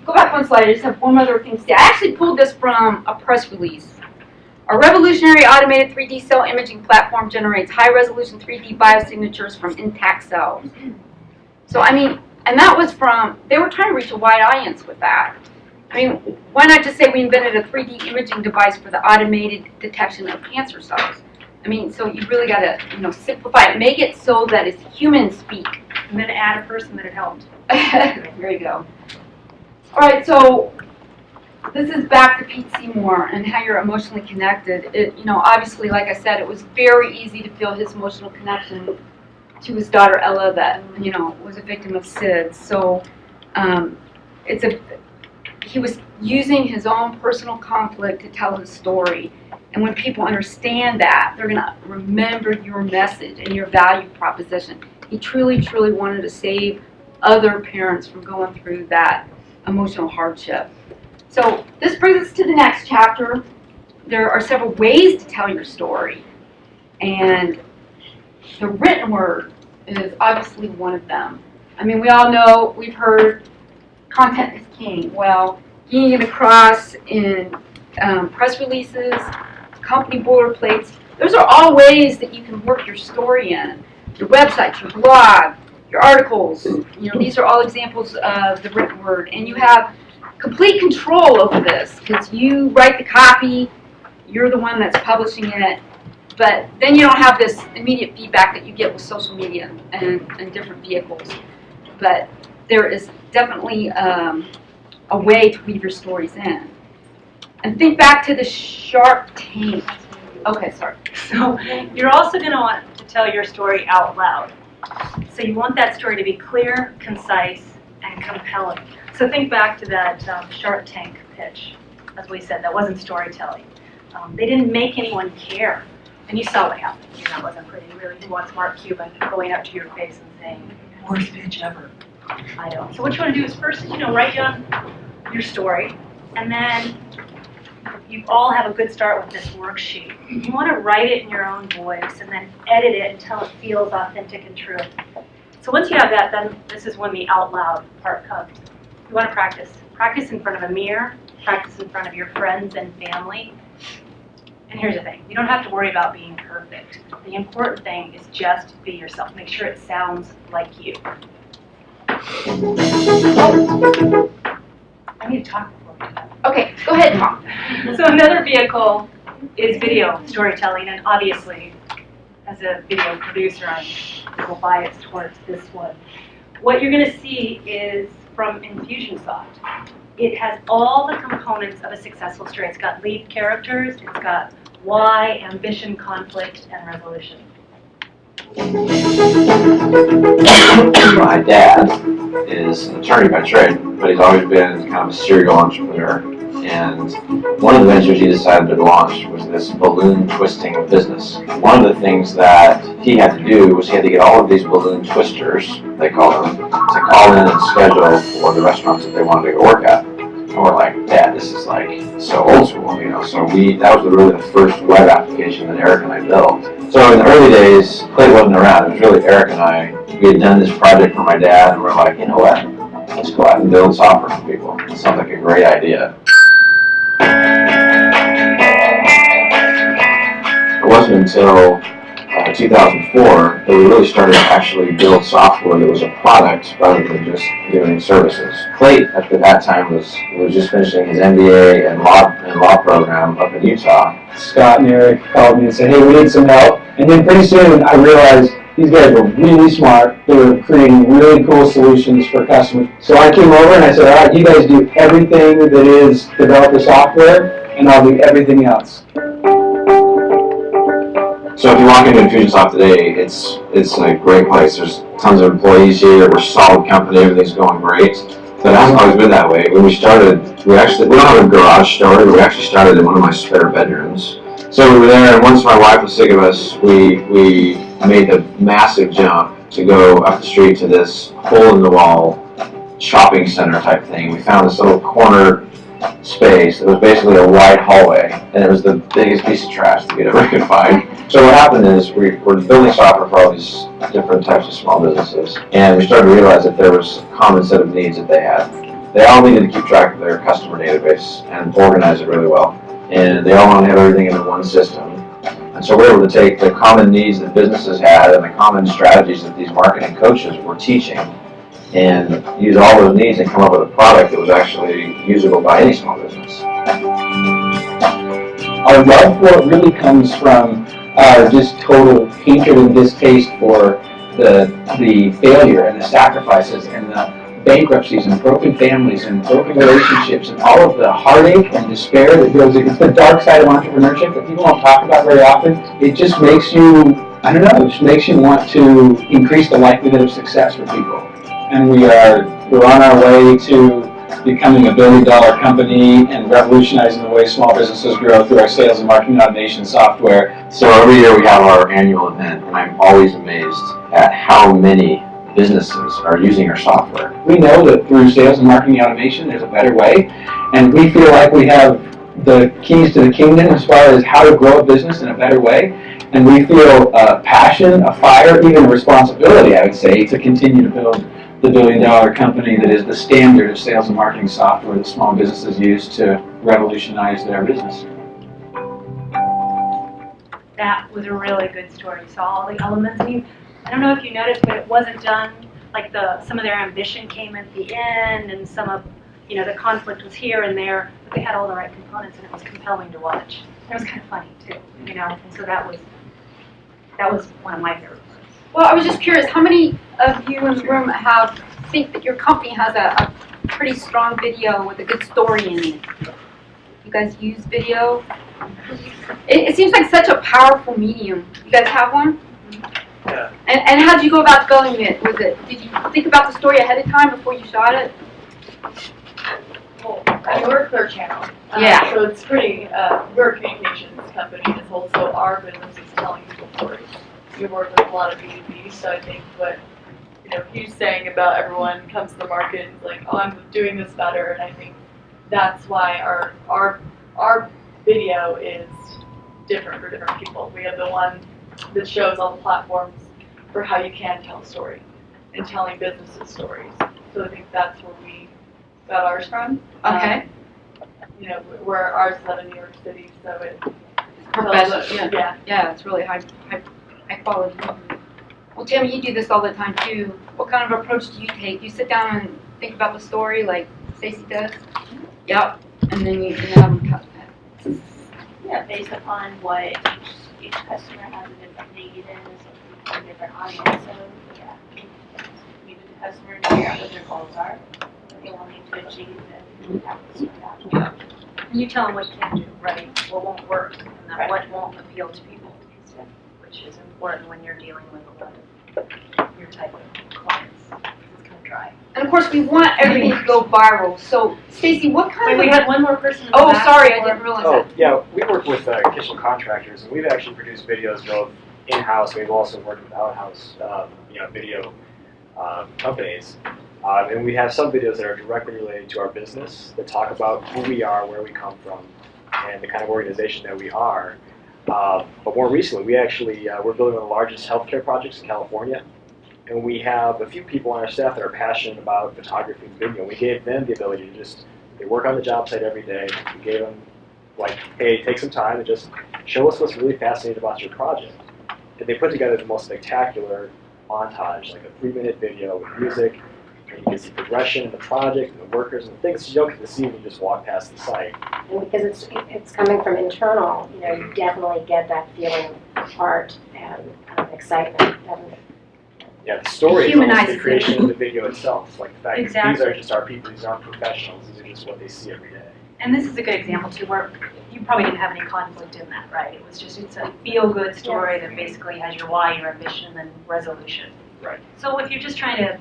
go back one slide. I just have one other thing to say. I actually pulled this from a press release. A revolutionary automated 3D cell imaging platform generates high-resolution 3D biosignatures from intact cells. So, I mean, and that was from, they were trying to reach a wide audience with that. I mean, why not just say we invented a 3D imaging device for the automated detection of cancer cells? I mean, so you really got to, simplify it. Make it so that it's human speak. And then add a person that it helped. There you go. All right, so this is back to Pete Seymour and how you're emotionally connected. Obviously, like I said, it was very easy to feel his emotional connection to his daughter Ella that, was a victim of SIDS. So he was using his own personal conflict to tell his story. And when people understand that, they're going to remember your message and your value proposition. He truly, truly wanted to save other parents from going through that emotional hardship. So this brings us to the next chapter. There are several ways to tell your story. And the written word is obviously one of them. I mean, we all know, we've heard content is king. Well, getting it across in press releases, company boilerplates, those are all ways that you can work your story in. Your website, your blog, your articles, these are all examples of the written word. And you have complete control over this, because you write the copy, you're the one that's publishing it, but then you don't have this immediate feedback that you get with social media and different vehicles. But there is definitely a way to weave your stories in. And think back to the Shark Tank. Okay, sorry. So you're also going to want to tell your story out loud. So you want that story to be clear, concise, and compelling. So think back to that Shark Tank pitch. As we said, that wasn't storytelling. They didn't make anyone care. And you saw what happened. That wasn't pretty. Really, who wants Mark Cuban going up to your face and saying, worst pitch ever? I don't. So what you want to do is first, write down your story, and then you all have a good start with this worksheet. You want to write it in your own voice and then edit it until it feels authentic and true. So once you have that, then this is when the out loud part comes. You want to practice. Practice in front of a mirror, practice in front of your friends and family. And here's the thing, you don't have to worry about being perfect. The important thing is just be yourself. Make sure it sounds like you. I need to talk before we do that. Okay, go ahead, Tom. So another vehicle is video storytelling, and obviously, as a video producer, I'm a little biased towards this one. What you're going to see is from Infusionsoft. It has all the components of a successful story. It's got lead characters, it's got why, ambition, conflict, and resolution. My dad is an attorney by trade, but he's always been kind of a serial entrepreneur. And one of the ventures he decided to launch was this balloon twisting business. One of the things that he had to do was he had to get all of these balloon twisters, they call them, to call in and schedule for the restaurants that they wanted to go work at. And we're like, Dad, this is like so old school, So that was really the first web application that Eric and I built. So in the early days, Clay wasn't around. It was really Eric and I. We had done this project for my dad, and we're like, you know what? Let's go out and build software for people. It sounds like a great idea. It wasn't until 2004 that we really started to actually build software that was a product rather than just doing services. Clayton at that time was just finishing his MBA and law program up in Utah. Scott and Eric called me and said, hey, we need some help. And then pretty soon I realized these guys were really smart. They were creating really cool solutions for customers. So I came over and I said, all right, you guys do everything that is develop the software, and I'll do everything else. So if you walk into Infusionsoft today, it's a great place. There's tons of employees here. We're a solid company. Everything's going great. But it hasn't always been that way. When we started, we don't have a garage story, but we actually started in one of my spare bedrooms. So we were there, and once my wife was sick of us, we made the massive jump to go up the street to this hole-in-the-wall shopping center type thing. We found this little corner space that was basically a wide hallway, and it was the biggest piece of trash that we'd ever could find. So what happened is we're building software for all these different types of small businesses, and we started to realize that there was a common set of needs that they had. They all needed to keep track of their customer database and organize it really well, and they all want to have everything in one system. And so we're able to take the common needs that businesses had and the common strategies that these marketing coaches were teaching and use all those needs and come up with a product that was actually usable by any small business. Our love for it really comes from our just total hatred and distaste for the failure and the sacrifices and the bankruptcies and broken families and broken relationships and all of the heartache and despair that goes. It's the dark side of entrepreneurship that people don't talk about very often. It just makes you, I don't know, it just makes you want to increase the likelihood of success for people. And we're on our way to becoming $1 billion company and revolutionizing the way small businesses grow through our sales and marketing automation software. So every year we have our annual event, and I'm always amazed at how many businesses are using our software. We know that through sales and marketing automation there's a better way, and we feel like we have the keys to the kingdom as far as how to grow a business in a better way. And we feel a passion, a fire, even a responsibility, I would say, to continue to build the $1 billion company that is the standard of sales and marketing software that small businesses use to revolutionize their business. That was a really good story. So all the elements, I mean, I don't know if you noticed, but it wasn't done, like some of their ambition came at the end and some of, the conflict was here and there, but they had all the right components and it was compelling to watch. It was kind of funny too, and so that was one of my favorite parts. Well, I was just curious, how many of you in the room think that your company has a pretty strong video with a good story in it? You guys use video? It seems like such a powerful medium. You guys have one? Yeah. And how did you go about building it? Did you think about the story ahead of time before you shot it? Well, we're Clear Channel. Yeah. So it's pretty, we're a communications company as well, so our business is telling people stories. We work with a lot of B2B, so I think what, he's saying about everyone comes to the market and is like, oh, I'm doing this better, and I think that's why our video is different for different people. We have the one that shows all the platforms for how you can tell a story and telling businesses stories. So I think that's where we got ours from. Okay. Where ours is out of New York City, so it Professional. yeah. It's really high quality. Well, Tammy, you do this all the time too. What kind of approach do you take? You sit down and think about the story like Stacey does? Yep. And then you have them cut that. Yeah, based upon what each customer has a different need and a different audience. So yeah, meet with the customer and figure out what their goals are, what they want to achieve, and have to sort out. And you tell them what you can do, right? What won't work, and then what won't appeal to people, which is important when you're dealing with a lot of your type of clients. It's kind of dry. And of course, we want everything to go viral. So, Stacey, what kind Wait, of... we had one more person in the Oh, back sorry, I before. didn't realize Oh, that. yeah, we work with kitchen contractors, and we've actually produced videos both in-house. We've also worked with out-house, video companies. And we have some videos that are directly related to our business that talk about who we are, where we come from, and the kind of organization that we are. But more recently, we actually, we're building one of the largest healthcare projects in California. And we have a few people on our staff that are passionate about photography and video. We gave them the ability to they work on the job site every day. We gave them, hey, take some time and just show us what's really fascinating about your project. they put together the most spectacular montage, like a 3-minute video with music, and you can see progression in the project and the workers and things you don't get to see when you just walk past the site. And because it's coming from internal, you know, you definitely get that feeling of art and excitement. Yeah, the story is almost the creation of the Exactly. video itself. Like the fact that these Exactly. are just our people, these aren't professionals, these are just what they see every day. And this is a good example too, where you probably didn't have any conflict in that, right? It was just, it's a feel-good story that basically has your why, your ambition, and resolution. Right. So if you're just trying to,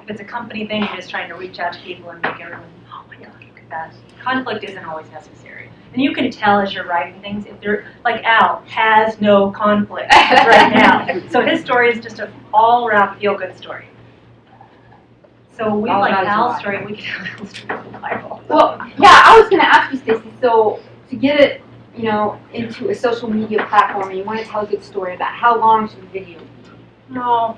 if it's a company thing, you're just trying to reach out to people and make everyone, oh my God, look at that. Conflict isn't always necessary. And you can tell as you're writing things, if they're, like Al has no conflict right now. So his story is just an all-around feel-good story. So we All like about his Al's why. story, we can have Al's story in the Bible. Well, yeah, I was going to ask you, Stacey. So to get it, you know, into a social media platform, and you want to tell a good story about how long should the video be? No,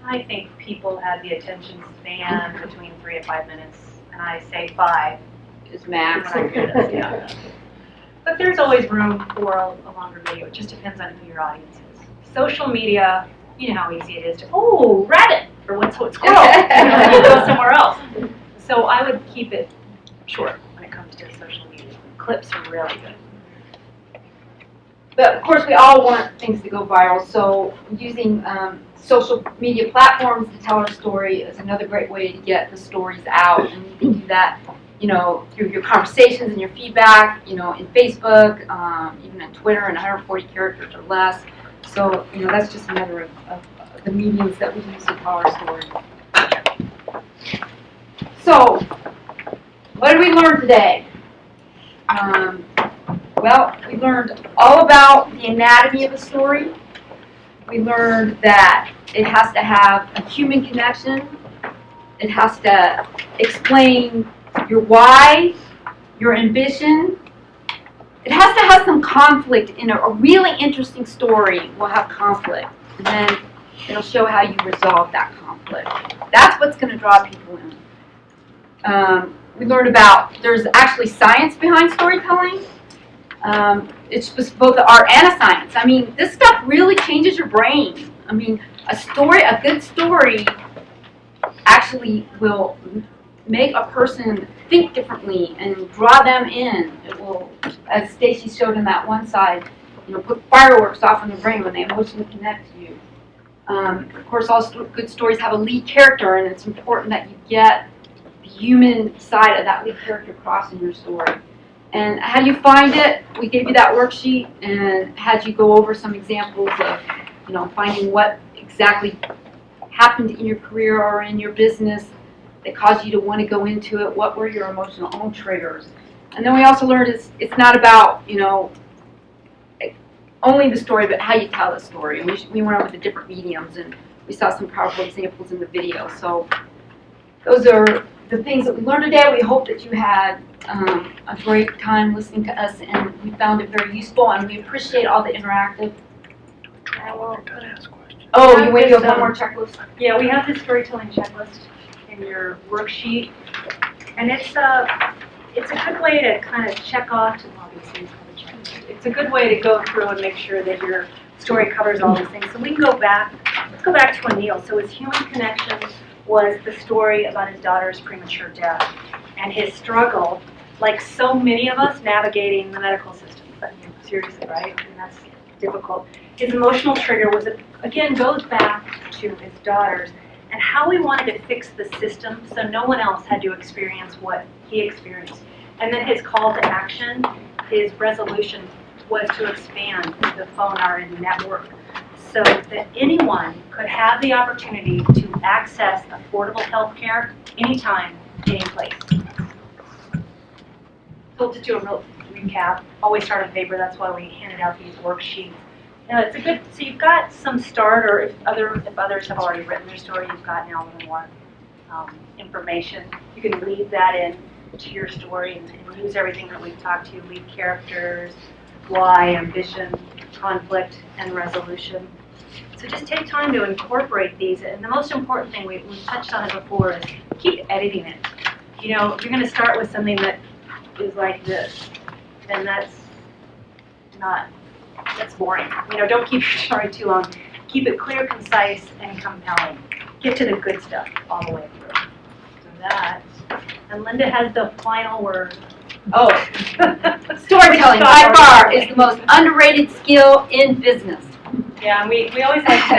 I think people have the attention span between 3 and 5 minutes, and I say 5 is max. When I hear this, yeah. But there's always room for a longer video. It just depends on who your audience is. Social media, you know how easy it is to, oh, rabbit, or what's squirrel, you go somewhere else. So I would keep it short when it comes to social media. Clips are really good. But of course, we all want things to go viral. So using social media platforms to tell our story is another great way to get the stories out. And you can do that, you know, through your conversations and your feedback, you know, in Facebook, even on Twitter, and 140 characters or less. So, you know, that's just another of the mediums that we use to tell our story. So, what did we learn today? Well, we learned all about the anatomy of a story. We learned that it has to have a human connection. It has to explain your why, your ambition. It has to have some conflict in it. A really interesting story will have conflict. And then it'll show how you resolve that conflict. That's what's going to draw people in. We learned about, there's actually science behind storytelling. It's just both the art and a science. I mean, this stuff really changes your brain. I mean, a good story actually will make a person think differently and draw them in. It will, as Stacey showed in that one side, you know, put fireworks off in the brain when they emotionally connect to you. Of course, all good stories have a lead character, and it's important that you get the human side of that lead character across in your story. And how do you find it? We gave you that worksheet and had you go over some examples of, you know, finding what exactly happened in your career or in your business that caused you to want to go into it. What were your emotional own triggers? And then we also learned it's not about, you know, only the story, but how you tell the story. And we went over the different mediums, and we saw some powerful examples in the video. So those are the things that we learned today. We hope that you had a great time listening to us, and we found it very useful, and we appreciate all the interactive. Oh, you wait, you have one more checklist? Yeah, we have this storytelling checklist in your worksheet, and it's a good way to kind of check off. Obviously, it's a good way to go through and make sure that your story covers all these things. So we can go back. Let's go back to Anil. So his human connection was the story about his daughter's premature death and his struggle, like so many of us, navigating the medical system. But you know, seriously, right? And that's difficult. His emotional trigger was, again, goes back to his daughters and how we wanted to fix the system so no one else had to experience what he experienced. And then his call to action, his resolution, was to expand the phone RN network so that anyone could have the opportunity to access affordable health care anytime, any place. So to do a real recap, always start on paper, that's why we handed out these worksheets. Now it's a good, so you've got some start, or if others have already written their story, you've got now a little more information. You can lead that in to your story and use everything that we've talked to, lead characters, why, ambition, conflict, and resolution. So just take time to incorporate these, and the most important thing, we've touched on it before, is keep editing it. You know, if you're going to start with something that is like this, then that's not that's boring. You know, don't keep your story too long. Keep it clear, concise, and compelling. Get to the good stuff all the way through. So that, and Linda has the final word. Oh, storytelling by far is the most underrated skill in business. Yeah, and we always have to.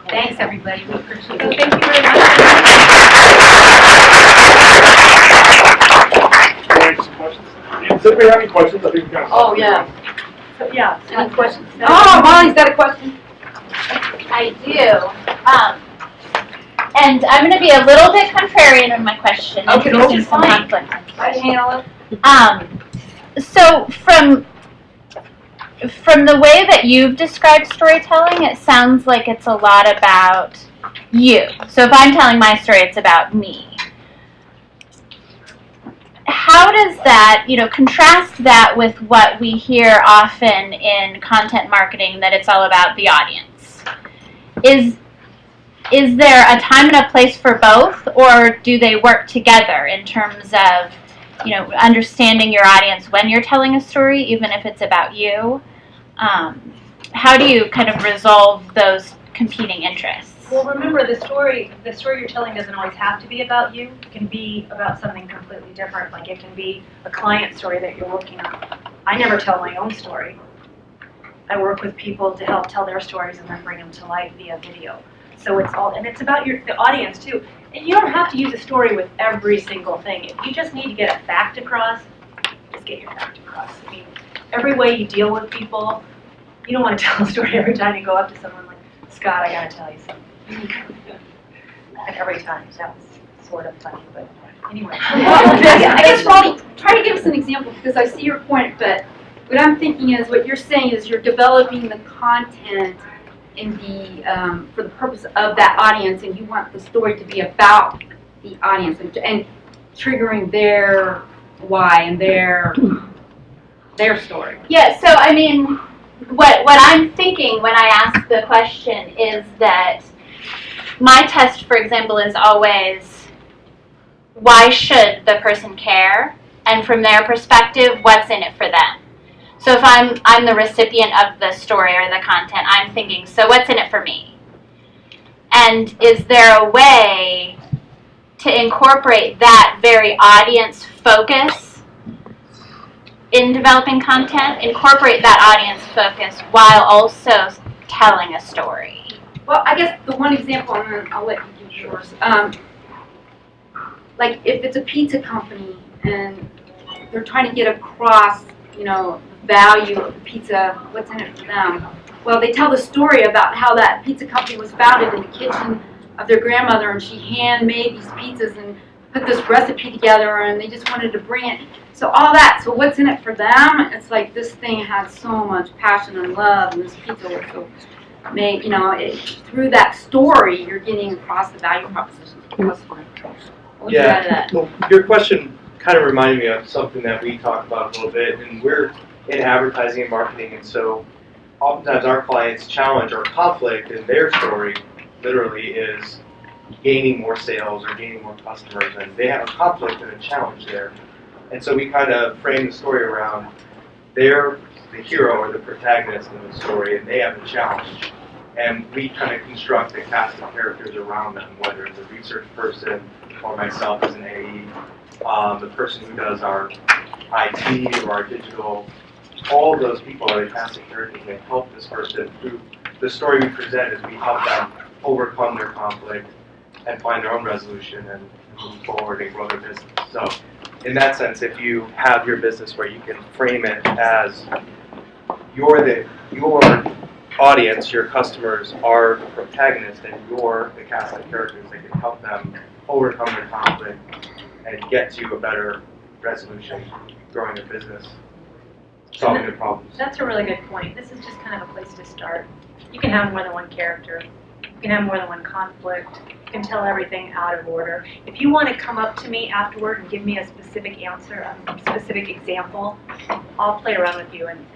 Thanks, everybody. We appreciate it. Thank you very much. Does anybody have any questions? I think we got Oh, yeah. So, yeah. Any questions? Oh, Molly's got a question. I do. And I'm going to be a little bit contrarian in my question. Okay, introducing some fine. conflict. I handle it. So from the way that you've described storytelling, it sounds like it's a lot about you. So if I'm telling my story, it's about me. How does that, contrast that with what we hear often in content marketing, that it's all about the audience? Is there a time and a place for both, or do they work together in terms of, understanding your audience when you're telling a story, even if it's about you? How do you kind of resolve those competing interests? Well, remember, the story you're telling doesn't always have to be about you. It can be about something completely different. Like, it can be a client story that you're working on. I never tell my own story. I work with people to help tell their stories and then bring them to life via video. So it's about the audience too. And you don't have to use a story with every single thing. If you just need to get a fact across, just get your fact across. I mean, every way you deal with people, you don't want to tell a story every time you go up to someone like, Scott, I gotta tell you something. And every time, that was sort of funny, but anyway. I guess, Molly, try to give us an example, because I see your point, but what I'm thinking is, what you're saying is you're developing the content in for the purpose of that audience, and you want the story to be about the audience and triggering their why and their story. Yeah, so I mean, what I'm thinking when I ask the question is that my test, for example, is always, why should the person care? And from their perspective, what's in it for them? So if I'm the recipient of the story or the content, I'm thinking, so what's in it for me? And is there a way to incorporate that very audience focus in developing content? Incorporate that audience focus while also telling a story. Well, I guess the one example, and then I'll let you give yours. Like, if it's a pizza company and they're trying to get across, the value of the pizza, what's in it for them? Well, they tell the story about how that pizza company was founded in the kitchen of their grandmother, and she handmade these pizzas and put this recipe together, and they just wanted to bring it. So all that. So what's in it for them? It's like, this thing has so much passion and love, and this pizza was so made. Through that story, you're getting across the value proposition to the customer. What do you add to that? Well, your question kind of reminded me of something that we talked about a little bit, and we're in advertising and marketing, and so oftentimes our clients' challenge or conflict in their story literally is gaining more sales or gaining more customers, and they have a conflict and a challenge there. And so we kind of frame the story around they're the hero or the protagonist in the story, and they have the challenge. And we kind of construct a cast of characters around them, whether it's a research person or myself as an AE, the person who does our IT or our digital. All of those people are the cast of characters that help this person through the story we present. Is we help them overcome their conflict and find their own resolution and move forward and grow their business. So in that sense, if you have your business where you can frame it as your audience, your customers are the protagonist, and you're the cast of characters that can help them overcome their conflict and get to a better resolution, growing their business, solving their problems. That's a really good point. This is just kind of a place to start. You can have more than one character. You can have more than one conflict. You can tell everything out of order. If you want to come up to me afterward and give me a specific answer, a specific example, I'll play around with you and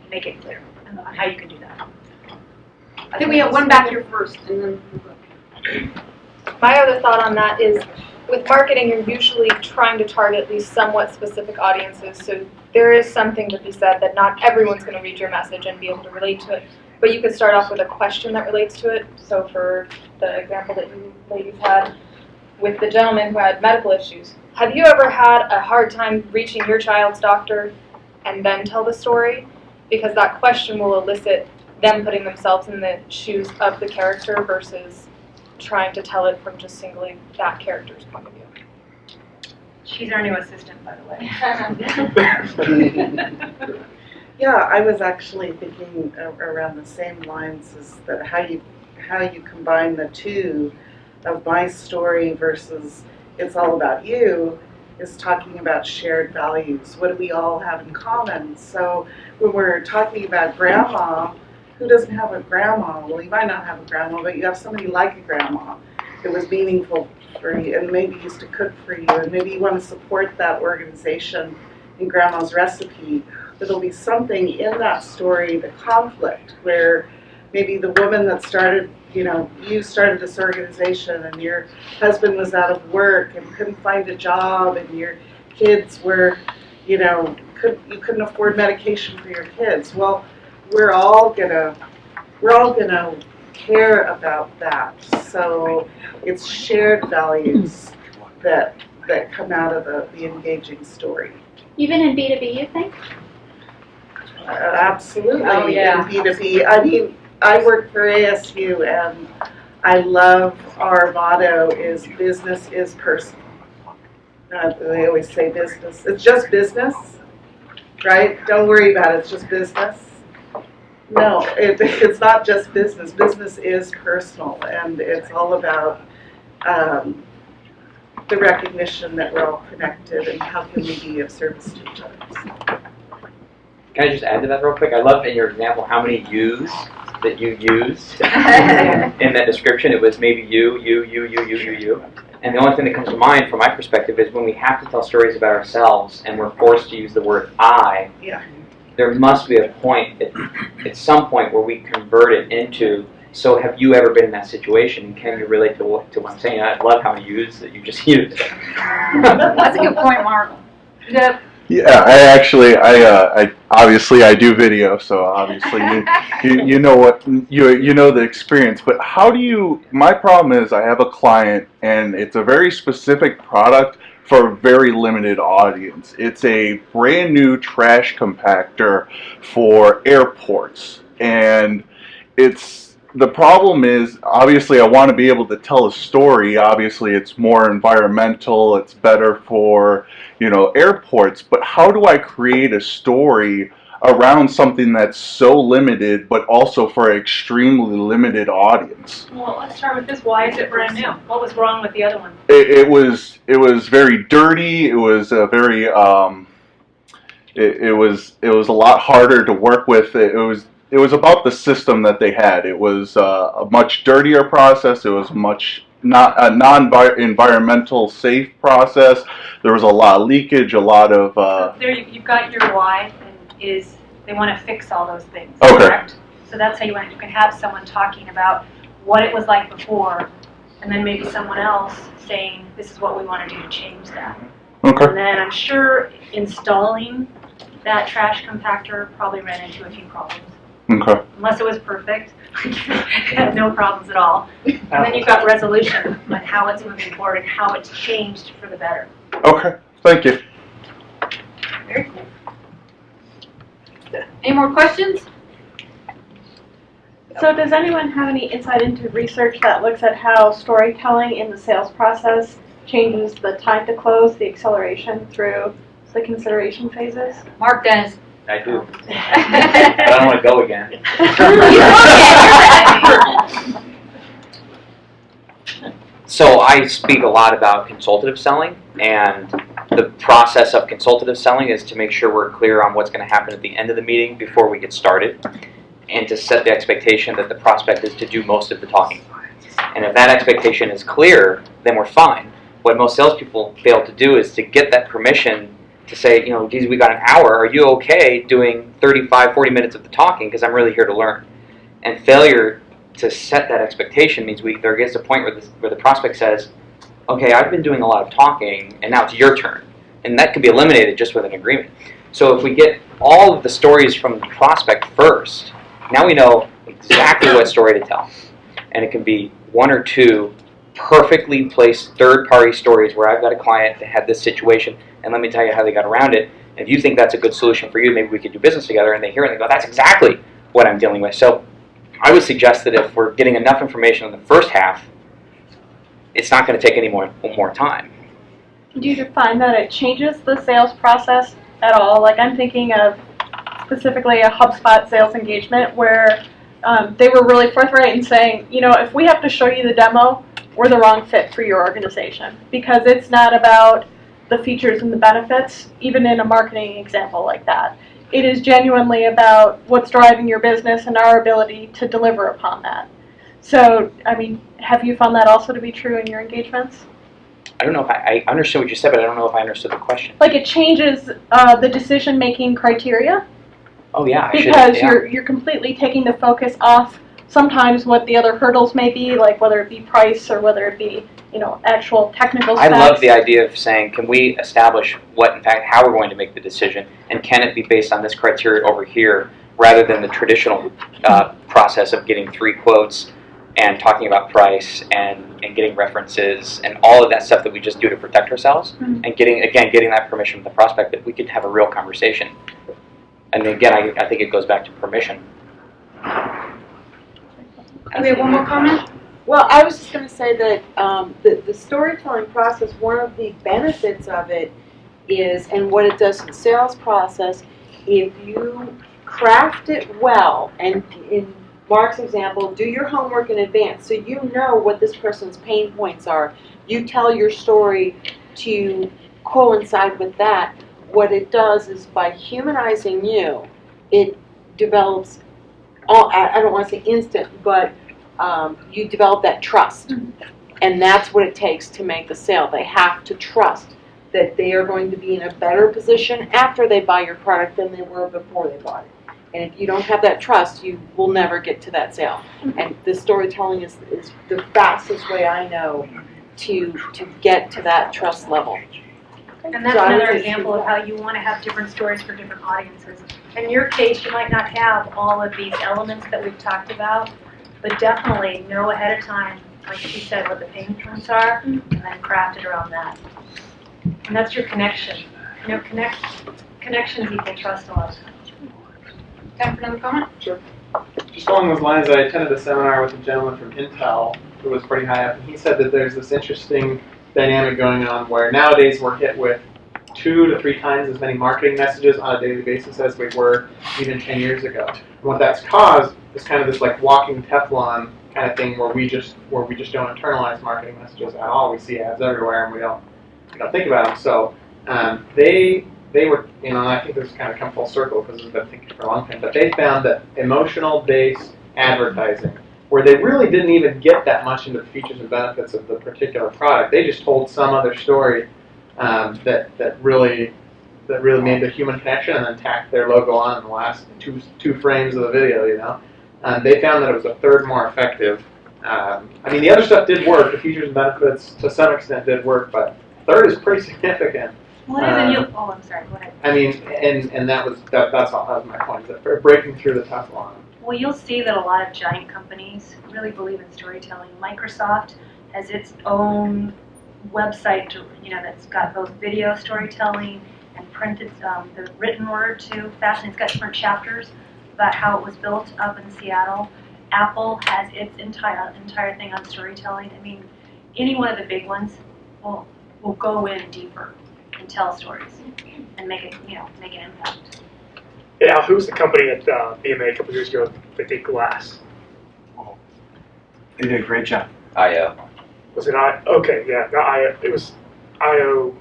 make it clear on how you can do that. I think we have one back here first, and then. My other thought on that is, with marketing, you're usually trying to target these somewhat specific audiences. So there is something to be said that not everyone's going to read your message and be able to relate to it. But you could start off with a question that relates to it. So for the example that you ladies had with the gentleman who had medical issues, have you ever had a hard time reaching your child's doctor and then tell the story? Because that question will elicit them putting themselves in the shoes of the character versus trying to tell it from just singly that character's point of view. She's our new assistant, by the way. Yeah, I was actually thinking around the same lines as that how you combine the two of my story versus It's All About You is talking about shared values. What do we all have in common? So when we're talking about grandma, who doesn't have a grandma? Well, you might not have a grandma, but you have somebody like a grandma. It was meaningful for you and maybe used to cook for you, and maybe you want to support that organization in grandma's recipe. There'll be something in that story, the conflict, where maybe the woman that started, you started this organization and your husband was out of work and couldn't find a job, and your kids were, you couldn't afford medication for your kids. Well, we're all gonna care about that. So it's shared values that come out of the engaging story. Even in B2B, you think? Absolutely. Oh, yeah. In B2B. I mean, I work for ASU, and I love our motto is business is personal. They always say business. It's just business, right? Don't worry about it. It's just business. No, it's not just business. Business is personal, and it's all about the recognition that we're all connected and how can we be of service to each other. Can I just add to that real quick? I love in your example how many yous that you used in that description. It was maybe you. And the only thing that comes to mind from my perspective is when we have to tell stories about ourselves and we're forced to use the word I, there must be a point, at some point, where we convert it into, so have you ever been in that situation? And can you relate to what I'm saying? I love how many yous that you just used. That's a good point, Mark. Yep. Yeah, I obviously I do video, so obviously you know what you know the experience. But how do you? My problem is I have a client and it's a very specific product for a very limited audience. It's a brand new trash compactor for airports, and the problem is, obviously, I want to be able to tell a story. Obviously, it's more environmental. It's better for, airports. But how do I create a story around something that's so limited, but also for an extremely limited audience? Well, let's start with this. Why is it brand new? What was wrong with the other one? It was very dirty. It was a very it was a lot harder to work with. It was about the system that they had. It was a much dirtier process. It was not a non-environmental safe process. There was a lot of leakage, a lot of... So there you've got your why, and is they want to fix all those things, Okay. correct? So that's how you can have someone talking about what it was like before, and then maybe someone else saying, this is what we want to do to change that. Okay. And then I'm sure installing that trash compactor probably ran into a few problems. Okay. Unless it was perfect, had no problems at all. And then you've got resolution on how it's moving forward and how it's changed for the better. Okay. Thank you. Very cool. Any more questions? So does anyone have any insight into research that looks at how storytelling in the sales process changes the time to close, the acceleration through the consideration phases? Mark Dennis. I do. I don't want to go again. So I speak a lot about consultative selling, and the process of consultative selling is to make sure we're clear on what's going to happen at the end of the meeting before we get started, and to set the expectation that the prospect is to do most of the talking. And if that expectation is clear, then we're fine. What most salespeople fail to do is to get that permission to say, geez, we got an hour. Are you okay doing 35, 40 minutes of the talking? Because I'm really here to learn. And failure to set that expectation means there gets a point where the prospect says, okay, I've been doing a lot of talking, and now it's your turn. And that could be eliminated just with an agreement. So if we get all of the stories from the prospect first, now we know exactly what story to tell. And it can be one or two perfectly placed third-party stories where I've got a client that had this situation, and let me tell you how they got around it. And if you think that's a good solution for you, maybe we could do business together. And they hear it and they go, that's exactly what I'm dealing with. So I would suggest that if we're getting enough information in the first half, it's not going to take any more time. Do you find that it changes the sales process at all? Like I'm thinking of specifically a HubSpot sales engagement where they were really forthright in saying, you know, if we have to show you the demo, we're the wrong fit for your organization because it's not about the features and the benefits, even in a marketing example like that. It is genuinely about what's driving your business and our ability to deliver upon that. So, I mean, have you found that also to be true in your engagements? I don't know if I understood what you said, but I don't know if I understood the question. Like it changes the decision-making criteria? Oh yeah, Because you're completely taking the focus off sometimes what the other hurdles may be, like whether it be price or whether it be, you know, actual technical I specs. love the idea of saying, can we establish what, in fact, how we're going to make the decision, and can it be based on this criteria over here, rather than the traditional process of getting 3 quotes and talking about price and getting references and all of that stuff that we just do to protect ourselves, and getting that permission from the prospect that we could have a real conversation. And again, I think it goes back to permission. Do we have one more comment? Well, I was just going to say that the storytelling process, one of the benefits of it is, and what it does to the sales process, if you craft it well, and in Mark's example, do your homework in advance so you know what this person's pain points are. You tell your story to coincide with that. What it does is by humanizing you, it develops, I don't want to say instant, but you develop that trust. And that's what it takes to make the sale. They have to trust that they are going to be in a better position after they buy your product than they were before they bought it. And if you don't have that trust, you will never get to that sale. And the storytelling is the fastest way I know to get to that trust level. And that's another example of how you want to have different stories for different audiences. In your case, you might not have all of these elements that we've talked about, but definitely know ahead of time, like she said, what the pain points are, and then craft it around that. And that's your connection. You know, connections equal trust a lot of times. Time for another comment? Sure. Just along those lines, I attended a seminar with a gentleman from Intel who was pretty high up, and he said that there's this interesting dynamic going on where nowadays we're hit with 2 to 3 times as many marketing messages on a daily basis as we were even 10 years ago. And what that's caused is kind of this like walking Teflon kind of thing where we just don't internalize marketing messages at all. We see ads everywhere and we don't think about them. So they were, you know, and I think this kind of come full circle because we've been thinking for a long time, but they found that emotional-based advertising, where they really didn't even get that much into the features and benefits of the particular product, they just told some other story that really made the human connection and then tacked their logo on in the last two frames of the video, you know. They found that it was a third more effective. I mean, the other stuff did work. The features and benefits, to some extent, did work, but third is pretty significant. Well, I'm sorry, go ahead. I mean, and that's all. That was my point. That breaking through the Teflon. Well, you'll see that a lot of giant companies really believe in storytelling. Microsoft has its own website, that's got both video storytelling and printed, the written word too. Fashion, it's got different chapters about how it was built up in Seattle. Apple has its entire thing on storytelling. I mean, any one of the big ones will go in deeper and tell stories and make an impact. Yeah, who was the company at BMA a couple years ago that did glass? They did a great job. IO. Was it I? Okay, yeah, not IO. It was IO,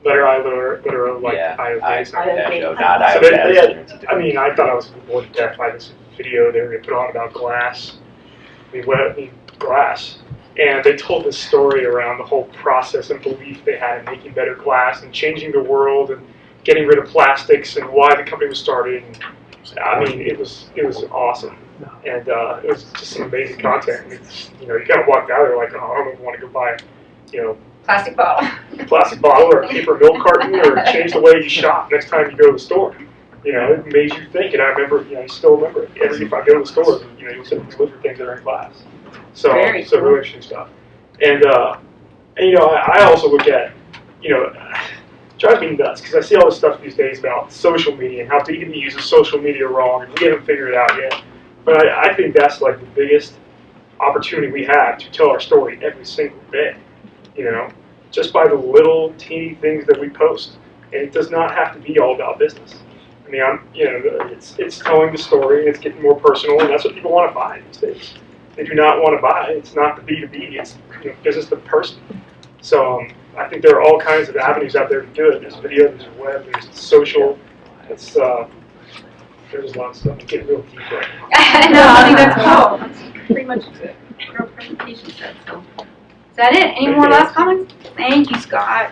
letter I, letter O, like IO. Not So IO. I mean, I thought I was bored to death by this video they were going to put on about glass. I mean, glass. And they told this story around the whole process and belief they had in making better glass and changing the world and getting rid of plastics and why the company was started. I mean, it was awesome, and it was just some amazing content. You kind of walked out there like, oh, I don't want to go buy, Plastic bottle. plastic bottle or a paper milk carton, or change the way you shop next time you go to the store. You know, it made you think, and I remember, you know, I still remember it. Every if I go to the store, you know, you'll sit and look at things that are in class. So, Very so cool. really interesting stuff. And you know, I also look at, you know, it drives me nuts because I see all this stuff these days about social media and how B2B uses social media wrong, and we haven't figured it out yet. But I think that's like the biggest opportunity we have to tell our story every single day. You know, just by the little teeny things that we post, and it does not have to be all about business. I mean, you know, it's telling the story, and it's getting more personal, and that's what people want to buy these days. They do not want to buy. It's not the B2B. It's, you know, business to person. So I think there are all kinds of avenues out there to do it. There's video, there's web, there's social. It's there's a lot of stuff. I'm getting real deep right now. No, I think that's cool. That's pretty much what our presentation said. So, is that it? Any more last comments? Thank you, Scott.